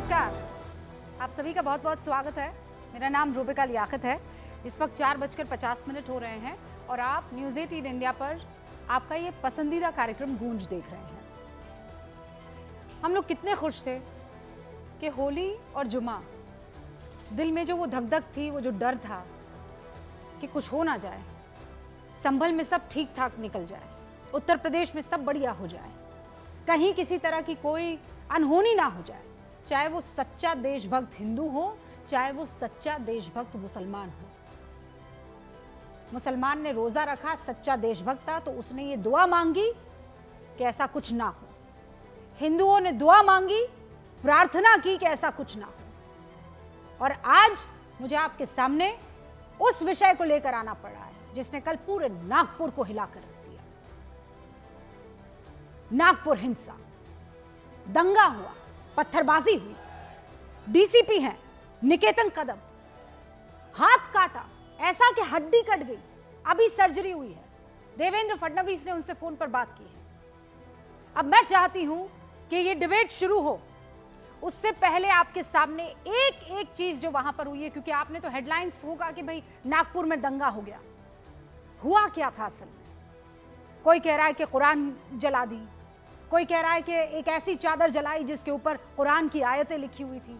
नमस्कार, आप सभी का बहुत बहुत स्वागत है। मेरा नाम रूबिका लियाकत है। इस वक्त 4:50 हो रहे हैं और आप न्यूज़ 18 इंडिया पर आपका ये पसंदीदा कार्यक्रम गूंज देख रहे हैं। हम लोग कितने खुश थे कि होली और जुमा, दिल में जो वो धक धक थी, वो जो डर था कि कुछ हो ना जाए, संभल में सब ठीक ठाक निकल जाए, उत्तर प्रदेश में सब बढ़िया हो जाए, कहीं किसी तरह की कोई अनहोनी ना हो जाए, चाहे वो सच्चा देशभक्त हिंदू हो, चाहे वो सच्चा देशभक्त मुसलमान हो। मुसलमान ने रोजा रखा, सच्चा देशभक्त था, तो उसने ये दुआ मांगी कि ऐसा कुछ ना हो। हिंदुओं ने दुआ मांगी, प्रार्थना की कि ऐसा कुछ ना हो। और आज मुझे आपके सामने उस विषय को लेकर आना पड़ा है जिसने कल पूरे नागपुर को हिलाकर रख दिया। नागपुर हिंसा, दंगा हुआ, पत्थरबाजी हुई, डीसीपी हैं निकेतन कदम, हाथ काटा ऐसा कि हड्डी कट गई, अभी सर्जरी हुई है। देवेंद्र फडणवीस ने उनसे फोन पर बात की है। अब मैं चाहती हूं कि ये डिबेट शुरू हो, उससे पहले आपके सामने एक एक चीज जो वहां पर हुई है, क्योंकि आपने तो हेडलाइंस होगा कि भाई नागपुर में दंगा हो गया। हुआ क्या था असल में? कोई कह रहा है कि कुरान जला दी, कोई कह रहा है कि एक ऐसी चादर जलाई जिसके ऊपर कुरान की आयतें लिखी हुई थी।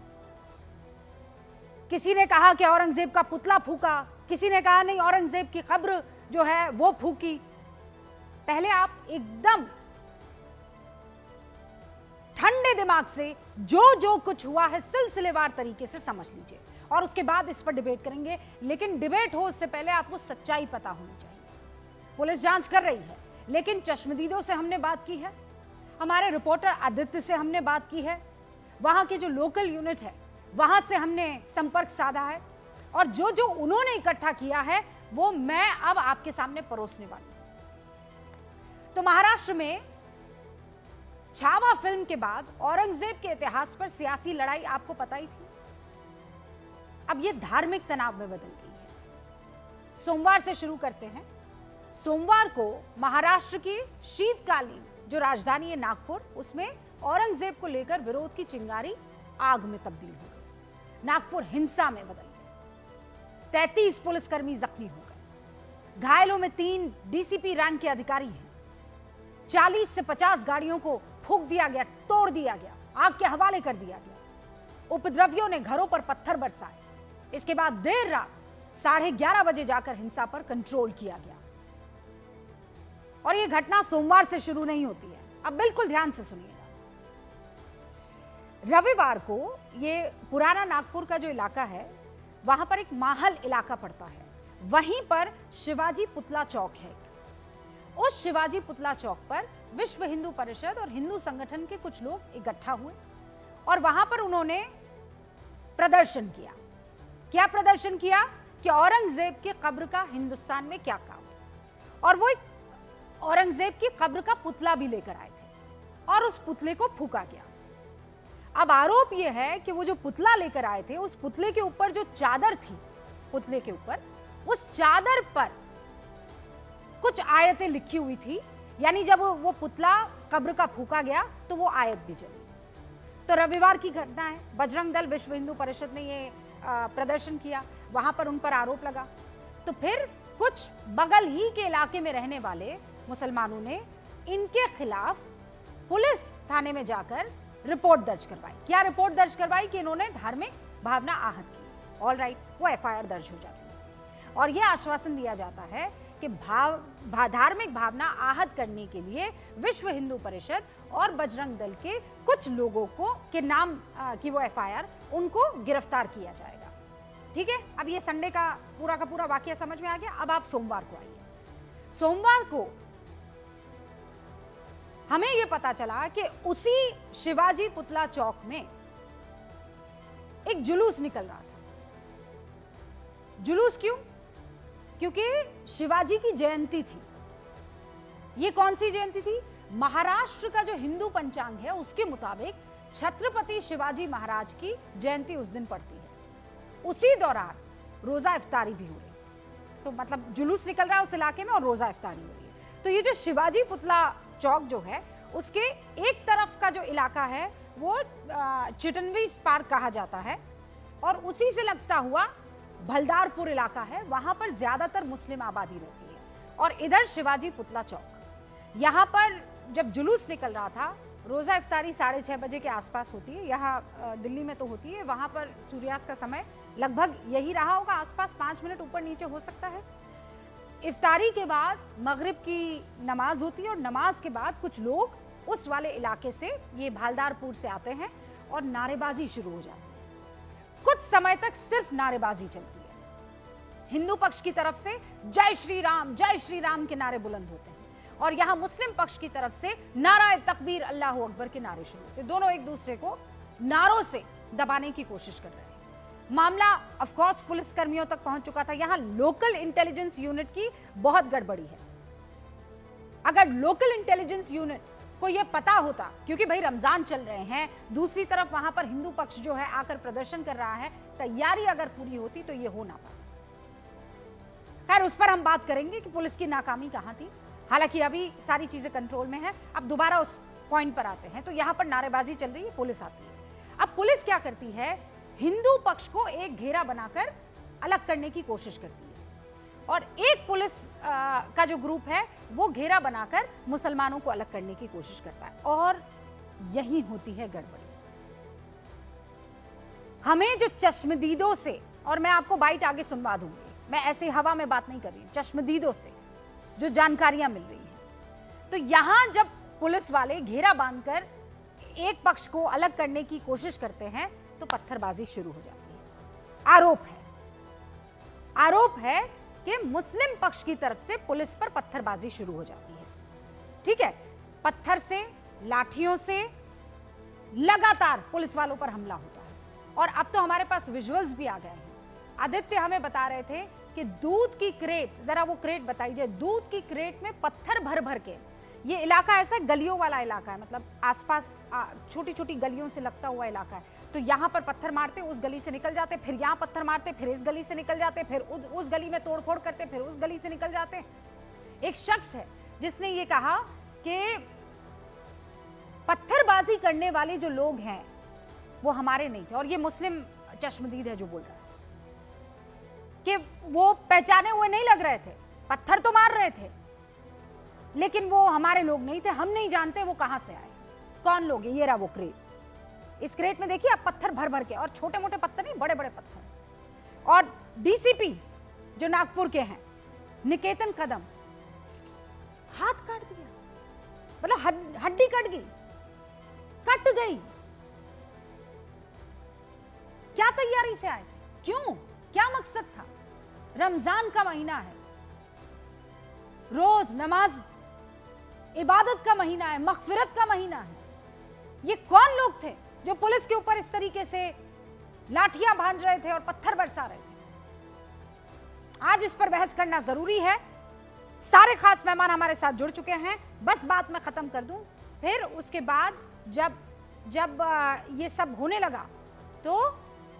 किसी ने कहा कि औरंगजेब का पुतला फूका, किसी ने कहा नहीं औरंगजेब की कब्र जो है वो फूकी। पहले आप एकदम ठंडे दिमाग से जो कुछ हुआ है सिलसिलेवार तरीके से समझ लीजिए और उसके बाद इस पर डिबेट करेंगे। लेकिन डिबेट हो उससे पहले आपको सच्चाई पता होनी चाहिए। पुलिस जांच कर रही है, लेकिन चश्मदीदों से हमने बात की है, हमारे रिपोर्टर आदित्य से हमने बात की है, वहां के जो लोकल यूनिट है वहां से हमने संपर्क साधा है, और जो उन्होंने इकट्ठा किया है वो मैं अब आपके सामने परोसने वाली हूं। तो महाराष्ट्र में छावा फिल्म के बाद औरंगजेब के इतिहास पर सियासी लड़ाई आपको पता ही थी। अब ये धार्मिक तनाव में बदल गई है। सोमवार से शुरू करते हैं। सोमवार को महाराष्ट्र की शीतकालीन जो राजधानी है नागपुर, उसमें औरंगजेब को लेकर विरोध की चिंगारी आग में तब्दील हो गई। नागपुर हिंसा में बदल गई। 33 पुलिसकर्मी जख्मी हो गए। घायलों में 3 डीसीपी रैंक के अधिकारी हैं। 40 से 50 गाड़ियों को फूंक दिया गया, तोड़ दिया गया, आग के हवाले कर दिया गया। उपद्रवियों ने घरों पर पत्थर बरसाए। इसके बाद देर रात 11:30 बजे जाकर हिंसा पर कंट्रोल किया गया। और यह घटना सोमवार से शुरू नहीं होती है। अब बिल्कुल ध्यान से सुनिएगा। रविवार को ये पुराना नागपुर का जो इलाका है, वहां पर एक माहल इलाका पड़ता है। वहीं पर शिवाजी पुतला चौक है। उस शिवाजी पुतला चौक पर विश्व हिंदू परिषद और हिंदू संगठन के कुछ लोग इकट्ठा हुए और वहां पर उन्होंने प्रदर्शन किया। क्या प्रदर्शन किया? कि औरंगजेब की कब्र का हिंदुस्तान में क्या काम। और वो औरंगजेब की कब्र का पुतला भी लेकर आए थे और उस पुतले को फूका गया। अब आरोप यह है कि वो जो पुतला लेकर आए थे, उस पुतले के ऊपर जो चादर थी, पुतले के ऊपर उस चादर पर कुछ आयतें लिखी हुई थी। यानी जब वो पुतला कब्र का फूका गया तो वो आयत भी जली। तो रविवार की घटना है। बजरंग दल विश्व हिंदू परिषद ने ये प्रदर्शन किया, वहां पर उन पर आरोप लगा। तो फिर कुछ बगल ही के इलाके में रहने वाले मुसलमानों ने इनके खिलाफ पुलिस थाने में जाकर रिपोर्ट दर्ज करवाई। क्या रिपोर्ट दर्ज करवाई? कि इन्होंने धार्मिक भावना आहत की। ऑल राइट, वो एफआईआर दर्ज हो जाती है और यह आश्वासन दिया जाता है कि धार्मिक भावना आहत करने के लिए विश्व हिंदू परिषद और बजरंग दल के कुछ लोगों को के नाम की वो एफआईआर, उनको गिरफ्तार किया जाएगा। ठीक है, अब ये संडे का पूरा वाकया समझ में आ गया। अब आप सोमवार को आइए। सोमवार को हमें यह पता चला कि उसी शिवाजी पुतला चौक में एक जुलूस निकल रहा था। जुलूस क्यों? क्योंकि शिवाजी की जयंती थी। ये कौन सी जयंती थी? महाराष्ट्र का जो हिंदू पंचांग है उसके मुताबिक छत्रपति शिवाजी महाराज की जयंती उस दिन पड़ती है। उसी दौरान रोजा इफ्तारी भी हो रही। तो मतलब जुलूस निकल रहा है उस इलाके में और रोजा इफ्तारी हो रही है। तो ये जो शिवाजी पुतला चौक जो है, उसके एक तरफ का जो इलाका है वो चिटनवीस पार्क कहा जाता है और उसी से लगता हुआ भलदारपुर इलाका है, वहां पर ज्यादातर मुस्लिम आबादी रहती है। और इधर शिवाजी पुतला चौक, यहां पर जब जुलूस निकल रहा था, रोजा इफ्तारी 6:30 बजे के आसपास होती है, यहाँ दिल्ली में तो होती है, वहां पर सूर्यास्त का समय लगभग यही रहा होगा, आसपास 5 मिनट ऊपर नीचे हो सकता है। इफ्तारी के बाद मगरिब की नमाज होती है और नमाज के बाद कुछ लोग उस वाले इलाके से, ये भालदारपुर से आते हैं और नारेबाजी शुरू हो जाती है। कुछ समय तक सिर्फ नारेबाजी चलती है। हिंदू पक्ष की तरफ से जय श्री राम के नारे बुलंद होते हैं और यहां मुस्लिम पक्ष की तरफ से नाराए तकबीर अल्लाहू अकबर के नारे शुरू होते हैं। दोनों एक दूसरे को नारों से दबाने की कोशिश कर रहे हैं। मामला ऑफ कोर्स पुलिस कर्मियों तक पहुंच चुका था। यहां लोकल इंटेलिजेंस यूनिट की बहुत गड़बड़ी है। अगर लोकल इंटेलिजेंस यूनिट को यह पता होता, क्योंकि भाई रमजान चल रहे हैं, दूसरी तरफ वहां पर हिंदू पक्ष जो है आकर प्रदर्शन कर रहा है, तैयारी अगर पूरी होती तो यह हो ना पाता। खैर, उस पर हम बात करेंगे कि पुलिस की नाकामी कहां थी। हालांकि अभी सारी चीजें कंट्रोल में है। अब दोबारा उस पॉइंट पर आते हैं। तो यहां पर नारेबाजी चल रही है, पुलिस आती है। अब पुलिस क्या करती है, हिंदू पक्ष को एक घेरा बनाकर अलग करने की कोशिश करती है और एक पुलिस का जो ग्रुप है वो घेरा बनाकर मुसलमानों को अलग करने की कोशिश करता है और यही होती है गड़बड़ी। हमें जो चश्मदीदों से, और मैं आपको बाइट आगे सुनवा दूंगी, मैं ऐसे हवा में बात नहीं कर रही, चश्मदीदों से जो जानकारियां मिल रही है, तो यहां जब पुलिस वाले घेरा बांधकर एक पक्ष को अलग करने की कोशिश करते हैं तो पत्थरबाजी शुरू हो जाती है। आरोप है कि मुस्लिम पक्ष की तरफ से पुलिस पर पत्थरबाजी शुरू हो जाती है। ठीक है, पत्थर से, लाठियों से लगातार पुलिस वालों पर हमला होता है और अब तो हमारे पास विजुअल्स भी आ गए हैं। आदित्य हमें बता रहे थे कि दूध की क्रेट, जरा वो क्रेट बताइए, दूध की क्रेट में पत्थर भर भर के, ये इलाका ऐसा गलियों वाला इलाका है, मतलब आसपास छोटी छोटी गलियों से लगता हुआ इलाका है, तो यहां पर पत्थर मारते, उस गली से निकल जाते, फिर यहां पत्थर मारते, फिर इस गली से निकल जाते, फिर उस गली में तोड़फोड़ करते, फिर उस गली से निकल जाते। एक शख्स है जिसने ये कहा कि पत्थरबाजी करने वाले जो लोग हैं वो हमारे नहीं थे, और ये मुस्लिम चश्मदीद है जो बोल रहा है कि वो पहचाने हुए नहीं लग रहे थे, पत्थर तो मार रहे थे लेकिन वो हमारे लोग नहीं थे, हम नहीं जानते वो कहां से आए, कौन लोग है। ये रहा वो क्रेट, इस क्रेट में देखिए आप पत्थर भर भर के, और छोटे मोटे पत्थर नहीं, बड़े बड़े पत्थर। और डीसीपी जो नागपुर के हैं, निकेतन कदम, हाथ काट दिया, मतलब हड्डी कट गई। क्या तैयारी से आए थे, क्यों, क्या मकसद था? रमजान का महीना है, रोज नमाज इबादत का महीना है, मगफिरत का महीना है। ये कौन लोग थे जो पुलिस के ऊपर इस तरीके से लाठियां बांध रहे थे और पत्थर बरसा रहे थे? आज इस पर बहस करना जरूरी है। सारे खास मेहमान हमारे साथ जुड़ चुके हैं। बस बात मैं खत्म कर दूं, फिर उसके बाद जब ये सब होने लगा तो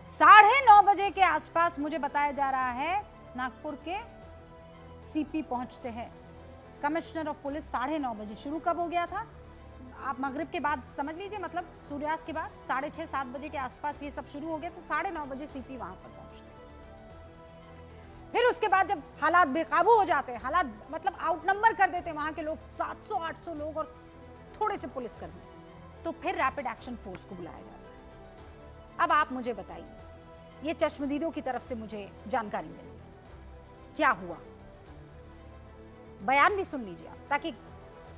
9:30 बजे के आसपास मुझे बताया जा रहा है नागपुर के सीपी पहुंचते हैं, कमिश्नर ऑफ पुलिस। 9:30 बजे शुरू कब हो गया था, आप मगरिब के बाद समझ लीजिए, मतलब सूर्यास्त के बाद 6:30-7 बजे के आसपास ये सब शुरू हो गया, तो 9:30 बजे सीपी वहां पर पहुंचते। फिर उसके बाद जब हालात बेकाबू हो जाते हैं, हालात मतलब आउटनंबर कर देते हैं वहां के लोग, 700-800 लोग और थोड़े से पुलिसकर्मी, तो फिर रैपिड एक्शन फोर्स को बुलाया जाता है। अब आप मुझे बताइए, ये चश्मदीदों की तरफ से मुझे जानकारी मिली, क्या हुआ, बयान भी सुन लीजिए आप, ताकि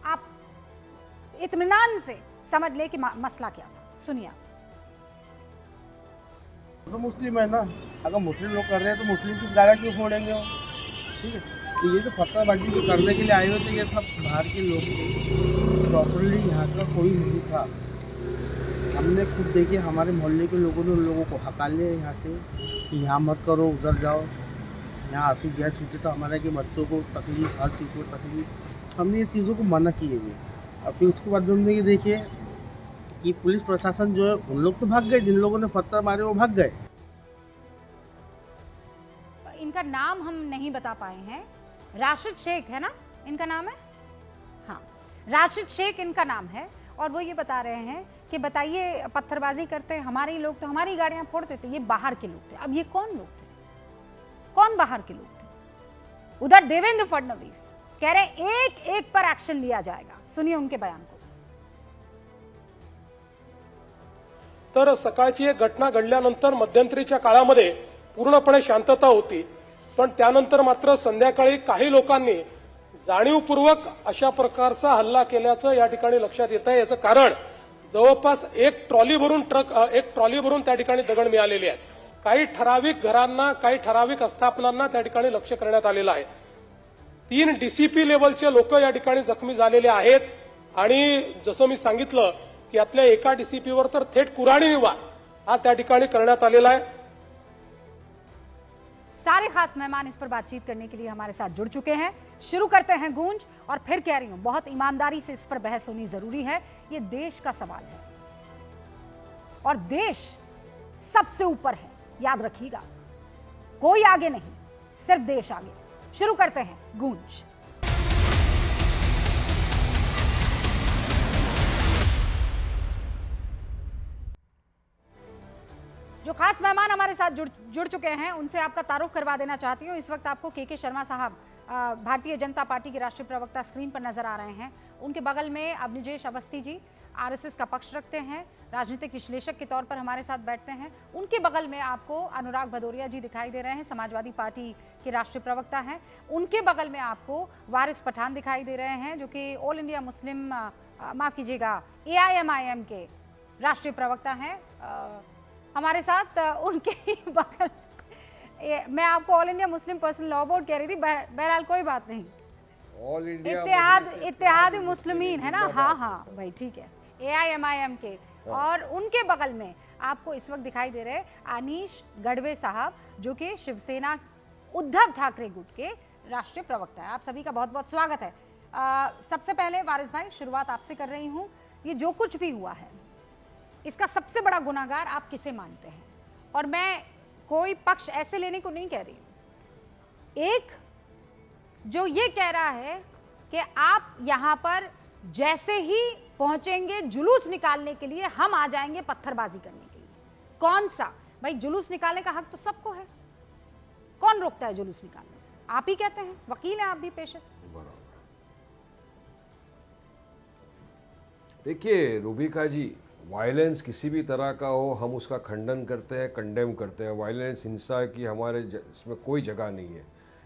आप इत्मीनान से समझ ले कि मसला क्या था। सुनिए आप। तो मुस्लिम है ना, अगर मुस्लिम लोग कर रहे हैं तो मुस्लिम की गाड़ा क्यों फोड़ेंगे वो? ठीक है, तो ये जो पत्थरबाजी जो करने के लिए आए हुए थे, ये सब बाहर के लोग थे, प्रॉपरली यहाँ का कोई नहीं था। हमने खुद देखे, हमारे मोहल्ले के लोगों ने उन लोगों को हटा लिया यहाँ से कि यहाँ मत करो, उधर जाओ, यहाँ आंसू गैस छूटे तो हमारे के बच्चों को तकलीफ, हर चीज़ को तकलीफ, हमने ये चीज़ों को मना किए हुए। और फिर उसके बाद हमने ये देखे कि पुलिस प्रशासन जो है, उन लोग तो भाग गए, जिन लोगों ने पत्थर मारे वो भाग गए। इनका नाम हम नहीं बता पाए हैं, राशिद शेख है ना इनका नाम है, हाँ राशिद शेख इनका नाम है, और वो ये बता रहे हैं कि बताइए पत्थरबाजी करते हमारे ही लोग, तो हमारी गाड़ियां फोड़ देते। ये बाहर के लोग थे। अब ये कौन लोग थे, कौन बाहर के लोग थे? उधर देवेंद्र फडणवीस कह रहे एक एक पर एक्शन लिया जाएगा। सुनिए उनके बयान को। तर सकाळची एक घटना घडल्यानंतर मध्यंतरीच्या काळामध्ये पूर्णपणे शांतता होती, पण त्यानंतर मात्र संध्याकाळी काही लोकांनी जाणीवपूर्वक अशा प्रकारचा हल्ला केल्याचं या ठिकाणी लक्षात येत आहे। याचं कारण जवळपास एक ट्रॉली भरून त्या ठिकाणी दगड मिळालेले आहेत। काही ठराविक घरांना, काही ठराविक आस्थापनांना त्या ठिकाणी लक्ष्य करण्यात आलेलं आहे। 3 डीसीपी लेवलचे लोक या ठिकाणी जखमी झालेले आहेत आणि जसं मी सांगितलं की यातल्या एका डीसीपीवर तर थेट कुऱ्हाडीने वार हा त्या ठिकाणी करण्यात आलेला आहे। सारे खास मेहमान इस पर बातचीत करने के लिए हमारे साथ जुड़ चुके हैं। शुरू करते हैं गूंज, और फिर कह रही हूं बहुत ईमानदारी से इस पर बहस होनी जरूरी है। ये देश का सवाल है और देश सबसे ऊपर है, याद रखिएगा। कोई आगे नहीं, सिर्फ देश आगे। शुरू करते हैं गूंज। जो खास मेहमान हमारे साथ जुड़ चुके हैं उनसे आपका तारुफ करवा देना चाहती हूँ। इस वक्त आपको के शर्मा साहब भारतीय जनता पार्टी के राष्ट्रीय प्रवक्ता स्क्रीन पर नजर आ रहे हैं। उनके बगल में अवनिजेश अवस्थी जी आरएसएस का पक्ष रखते हैं, राजनीतिक विश्लेषक के तौर पर हमारे साथ बैठते हैं। उनके बगल में आपको अनुराग भदौरिया जी दिखाई दे रहे हैं, समाजवादी पार्टी के राष्ट्रीय प्रवक्ता हैं। उनके बगल में आपको वारिस पठान दिखाई दे रहे हैं जो कि ऑल इंडिया मुस्लिम माफ कीजिएगा AIMIM के राष्ट्रीय प्रवक्ता हैं। हमारे साथ उनके ही बगल मैं आपको all India Muslim personal law board कह रही थी, बहरहाल कोई बात नहीं, ऑल इंडिया इत्तेहाद मुस्लिमीन है ना। हाँ भाई ठीक है, AIMIM के। और उनके बगल में आपको इस वक्त दिखाई दे रहे अनीश गढ़वे साहब जो कि शिवसेना उद्धव ठाकरे गुट के राष्ट्रीय प्रवक्ता है। आप सभी का बहुत बहुत स्वागत है। सबसे पहले वारिस भाई शुरुआत आपसे कर रही हूँ। ये जो कुछ भी हुआ है इसका सबसे बड़ा गुनाहगार आप किसे मानते हैं? और मैं कोई पक्ष ऐसे लेने को नहीं कह रही हूं, एक जो ये कह रहा है कि आप यहां पर जैसे ही पहुंचेंगे जुलूस निकालने के लिए हम आ जाएंगे पत्थरबाजी करने के लिए। कौन सा भाई, जुलूस निकालने का हक तो सबको है, कौन रोकता है जुलूस निकालने से? आप ही कहते हैं, वकील हैं आप भी पेशे से। देखिए रूबिका जी, वायलेंस किसी भी तरह का हो हम उसका खंडन करते हैं, कंडेम करते हैं। वायलेंस, हिंसा की हमारे इसमें कोई जगह नहीं है।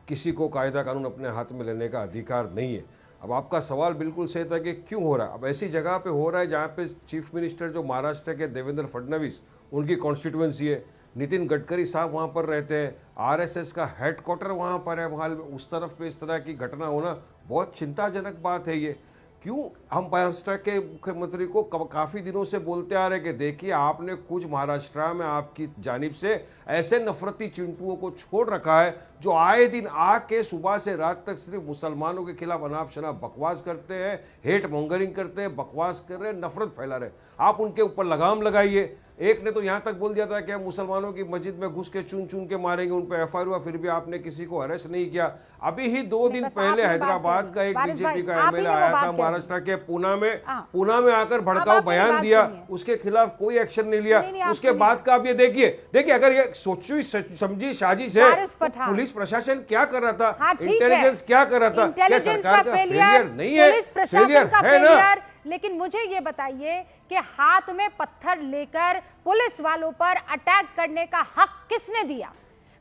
किसी को कायदा कानून अपने हाथ में लेने का अधिकार नहीं है। अब आपका सवाल बिल्कुल सही था कि क्यों हो रहा है। अब ऐसी जगह पे हो रहा है जहाँ पे चीफ मिनिस्टर जो महाराष्ट्र के देवेंद्र फडणवीस, उनकी कॉन्स्टिट्यूएंसी है, नितिन गडकरी साहब वहाँ पर रहते हैं, RSS का हेडक्वार्टर वहाँ पर है, वहाँ उस तरफ पे इस तरह की घटना होना बहुत चिंताजनक बात है। ये क्यों हम महाराष्ट्र के मुख्यमंत्री को काफ़ी दिनों से बोलते आ रहे कि देखिए आपने कुछ महाराष्ट्र में आपकी जानिब से ऐसे नफरती चिंटुओं को छोड़ रखा है जो आए दिन आके सुबह से रात तक सिर्फ मुसलमानों के खिलाफ अनाप शनाप बकवास करते हैं, हेट मॉन्गरिंग करते हैं, बकवास कर रहे हैं, नफरत फैला रहे। आप उनके ऊपर लगाम लगाइए। एक ने तो यहाँ तक बोल दिया था कि हम मुसलमानों की मस्जिद में घुस के चुन चुन के मारेंगे, उन पर FIR हुआ, फिर भी आपने किसी को अरेस्ट नहीं किया। अभी ही 2 दिन पहले हैदराबाद का एक बीजेपी का MLA आया था महाराष्ट्र के पूना में आकर भड़काऊ बयान दिया, उसके खिलाफ कोई एक्शन नहीं लिया। उसके बाद का आप ये देखिए अगर ये सोची समझी साजिश है तो पुलिस प्रशासन क्या कर रहा था, इंटेलिजेंस क्या कर रहा था? क्या सरकार का फेलियर नहीं है? फेलियर है ना। लेकिन मुझे ये बताइए कि हाथ में पत्थर लेकर पुलिस वालों पर अटैक करने का हक किसने दिया?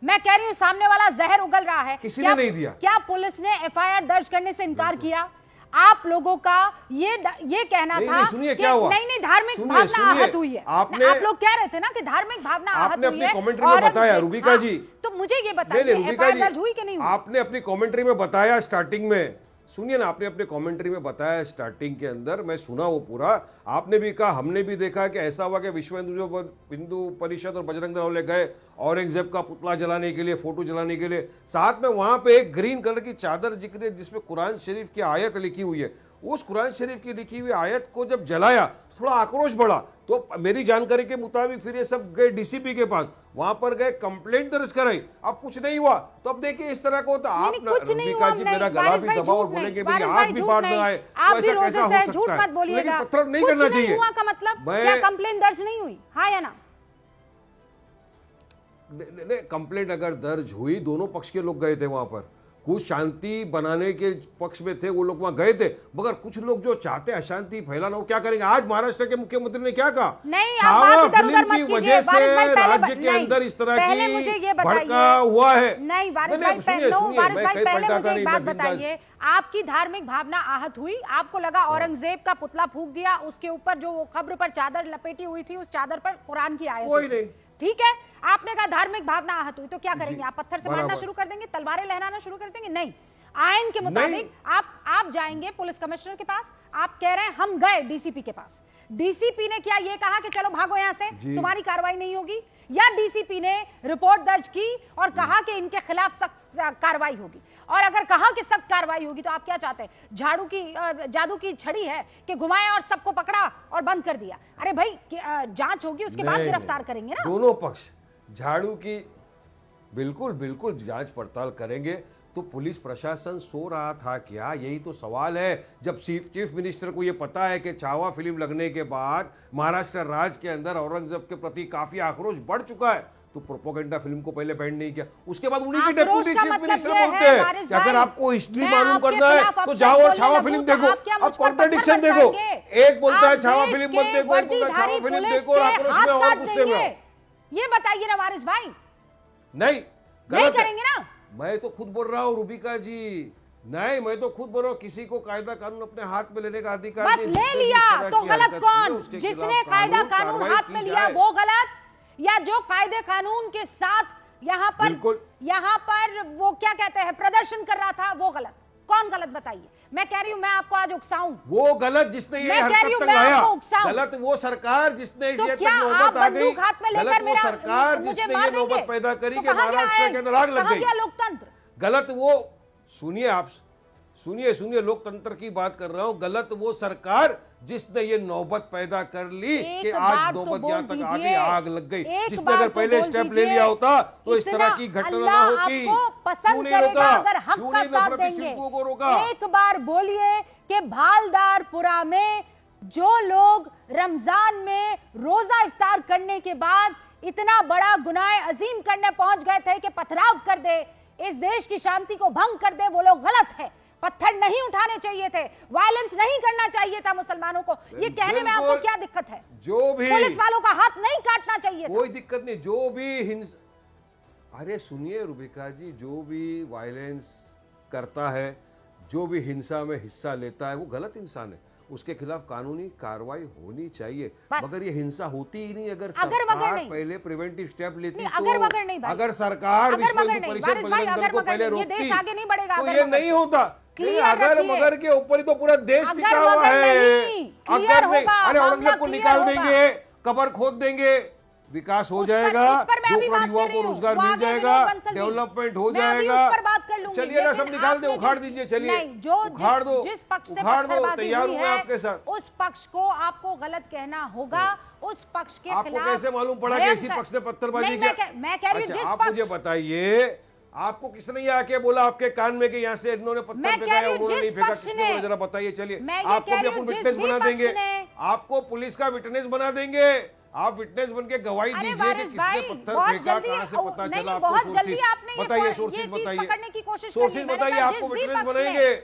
मैं कह रही हूं सामने वाला जहर उगल रहा है, किसी ने नहीं दिया। क्या पुलिस ने FIR दर्ज करने से इनकार किया? आप लोगों का ये कहना था सुनिए क्या हुआ? नहीं धार्मिक भावना आहत हुई है। आप लोग कह रहे थे ना कि धार्मिक भावना आहत हुई है। अपनी कमेंट्री में बताया रूबिका जी, तो मुझे ये बताइए FIR दर्ज हुई कि नहीं हुई? आपने अपनी कमेंट्री में बताया स्टार्टिंग में, सुनिए ना, आपने अपने कमेंट्री में बताया स्टार्टिंग के अंदर, मैं सुना वो पूरा। आपने भी कहा, हमने भी देखा कि ऐसा हुआ कि विश्व हिंदू परिषद और बजरंग दल वाले गए औरंगजेब का पुतला जलाने के लिए, फोटो जलाने के लिए। साथ में वहां पे एक ग्रीन कलर की चादर जिक्र है जिसमें कुरान शरीफ की आयत लिखी हुई है। उस कुरान शरीफ की लिखी हुई आयत को जब जलाया थोड़ा आक्रोश बढ़ा, तो तो मेरी जानकारी के मुताबिक फिर ये सब गए डीसीपी के पास, वहां पर गए, कंप्लेंट दर्ज कराई, अब कुछ नहीं हुआ। तो अब देखिए इस तरह को होता, आप कुछ नहीं हुआ, जी मेरा गला भी दबाओ और बोलेंगे मेरी आंख भी फाड़ ना आए, आप भी ऐसा रोजे कैसा से हो झूठ सकता मत है? बोलिएगा। लेकिन पत्थर नहीं कुछ करना नहीं चाहिए। हुआ का मतलब क्या कंप्लेंट दर्ज नहीं हुई, हाँ या ना? कंप्लेंट अगर दर्ज हुई, दोनों पक्ष के लोग गए थे वहां पर, कुछ शांति बनाने के पक्ष में थे, वो लोग वहां गए थे, मगर कुछ लोग जो चाहते अशांति फैलाना, वो क्या करेंगे? आज महाराष्ट्र के मुख्यमंत्री ने क्या कहा? नहीं, आप छावा बात इधर-उधर फिल्म मत की कीजिए। वजह से वारिस भाई, पहले राज्य के नहीं, अंदर इस तरह पहले मुझे ये की बताइए। भड़का हुआ है। नहीं वारिस नहीं, भाई, सुनिए, सुनिए, वारिस मैं भाई कहीं पहले पलटाता मुझे एक नहीं, बात मैं बिंदास- बताइए, आपकी धार्मिक भावना आहत हुई, आपको लगा औरंगजेब का पुतला फूंक दिया, उसके ऊपर जो वो कब्र पर चादर लपेटी हुई थी, उस चादर पर कुरान की आयत कोई थी। नहीं। ठीक है, आपने कहा धार्मिक भावना आहत हुई, तो क्या करेंगे आप? पत्थर से मारना बराबर। शुरू कर देंगे, तलवारें लहराना शुरू कर देंगे? नहीं, आयन के मुताबिक आप जाएंगे पुलिस कमिश्नर के पास, आप कह रहे हैं हम गए डीसीपी के पास, डीसीपी ने क्या ये कहा कि चलो भागो यहां से, तुम्हारी कार्रवाई नहीं होगी? या डीसीपी ने रिपोर्ट दर्ज की और कहा कि इनके खिलाफ सख्त कार्रवाई होगी? और अगर कहा कि सख्त कार्रवाई होगी तो आप क्या चाहते हैं? झाड़ू की जादू की छड़ी है कि घुमाया और सबको पकड़ा और बंद कर दिया? अरे भाई जांच होगी, उसके बाद गिरफ्तार करेंगे ना। दोनों पक्ष झाड़ू की बिल्कुल बिल्कुल जांच पड़ताल करेंगे। तो पुलिस प्रशासन सो रहा था क्या? यही तो सवाल है। जब चीफ मिनिस्टर को यह पता है कि छावा फिल्म लगने के बाद महाराष्ट्र राज्य के अंदर औरंगजेब के प्रति काफी आक्रोश बढ़ चुका है, तो प्रोपोगंडा फिल्म को पहले बैन नहीं किया। उसके बाद उन्हीं के डेप्यूटी चीफ मिनिस्टर बोलते हैं कि अगर आपको हिस्ट्री मालूम करना है तो जाओ और छावा फिल्म देखो। अब कॉन्ट्रडिक्शन देखो, एक बोलता है छावा फिल्म मत देखो, एक बोलता है छावा फिल्म देखो, और आक्रोश में और गुस्से में। ये बताइए ना वारिस भाई, नहीं नहीं करेंगे ना? मैं तो खुद बोल रहा हूँ रूबिका जी, नहीं मैं तो खुद बोल रहा हूँ, किसी को कायदा कानून अपने हाथ में लेने का अधिकार बस नहीं। ले लिया तो गलत कौन? जिसने कायदा कानून हाथ में लिया वो गलत, या जो कायदे कानून के साथ यहाँ पर वो क्या कहते हैं प्रदर्शन कर रहा था वो गलत? कौन गलत बताइए? मैं कह रही हूँ, मैं आपको आज उकसाऊं। वो गलत जिसने ये हरकत तक लाया, गलत वो सरकार जिसने इस तक नौबत आ गई, गलत वो सरकार जिसने ये नौबत पैदा करी कि महाराष्ट्र के अंदर आग लग गई। लोकतंत्र गलत वो, सुनिए आप, सुनिए लोकतंत्र की बात कर रहा हूं। गलत वो सरकार जिसने ये नौबत पैदा कर ली कि आज नौबत यहां तक आगे आग लग गई। जिसने अगर पहले स्टेप ले लिया होता तो इस तरह की घटना ना होती। पसंद करेगा अगर हक का साथ देंगे। एक बार बोलिए कि भालदारपुरा में जो लोग रमजान में रोजा इफ्तार करने के बाद इतना बड़ा गुनाह अजीम करने पहुंच गए थे कि पथराव कर दे, इस देश की शांति को भंग कर दे, वो लोग गलत है। पत्थर नहीं उठाने चाहिए थे, वायलेंस नहीं करना चाहिए था मुसलमानों को। ये कहने में आपको क्या दिक्कत है? जो भी पुलिस वालों का हाथ नहीं काटना चाहिए था। कोई दिक्कत नहीं। जो भी अरे सुनिए रूबिका जी, जो भी वायलेंस करता है, जो भी हिंसा में हिस्सा लेता है, वो गलत इंसान है, उसके खिलाफ कानूनी कार्रवाई होनी चाहिए। मगर ये हिंसा होती ही नहीं अगर सरकार पहले प्रिवेंटिव स्टेप लेती। अगर सरकार विश्व हिंदू परिषद बजरंग दल को पहले रोकती तो ये नहीं होता। अगर मगर के ऊपर ही तो पूरा देश टिका हुआ है। अगर नहीं, अरे औरंगजेब को निकाल देंगे, कब्र खोद देंगे, विकास हो जाएगा, 2 करोड़ युवाओं को रोजगार मिल जाएगा, डेवलपमेंट हो जाएगा। चलिए ना, सब निकाल दे, उखाड़ दीजिए, चलिए उखाड़ दो, जिस पक्ष से उखाड़ दो, तैयार हूं मैं आपके साथ। उस पक्ष को आपको गलत कहना होगा। उस पक्ष के खिलाफ आपको कैसे मालूम पड़ा कि इसी पक्ष ने पत्थरबाजी किया? मैं कह रही हूं जिस आप मुझे बताइए, आपको किसने ये आके बोला आपके कान में कि यहाँ से इन्होंने पत्थर फेंका है, उन्होंने नहीं फेंका? किसने? जरा बताइए। चलिए आपको भी अपन विटनेस बना देंगे, आपको पुलिस का विटनेस बना देंगे। आप विटनेस बन के गवाही दीजिए कि किसने पत्थर फेंका, कहां से पता चला आपको? सोर्सेज बताइए, सोर्सेज बताइए, आपको विटनेस बनाएंगे,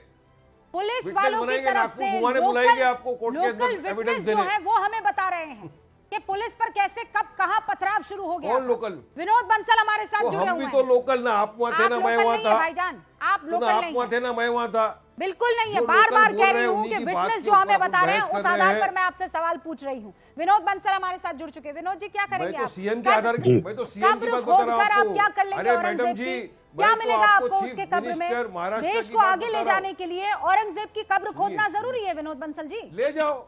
पुलिस वालों की तरफ से घुमाने बुलाएंगे आपको कोर्ट के अंदर एविडेंस देने। जो है वो हमें बता रहे हैं कि पुलिस पर कैसे कब कहां पथराव शुरू हो गया। कौन लोकल? विनोद बंसल हमारे साथ जुड़े हुए हैं। हम भी तो लोकल ना, आप वहां थे ना, मैं वहां था। भाईजान आप लोकल नहीं, आप वहां थे ना, मैं वहां था। बिल्कुल नहीं है। बार बार कह रही हूँ कि विटनेस जो हमें बता रहे हैं उस आधार पर मैं आपसे सवाल पूछ रही हूँ। विनोद बंसल हमारे साथ जुड़ चुके हैं। विनोद जी क्या करेंगे? मैं तो सीएम के आधार की, मैं तो सीएम की बात बता रहा हूँ आपको। क्या कर लेंगे? अरे मैडम जी, क्या मिलेगा आपको उसके कब्र में? देश को आगे ले जाने के लिए औरंगजेब की कब्र खोदना जरूरी है विनोद बंसल जी। ले जाओ।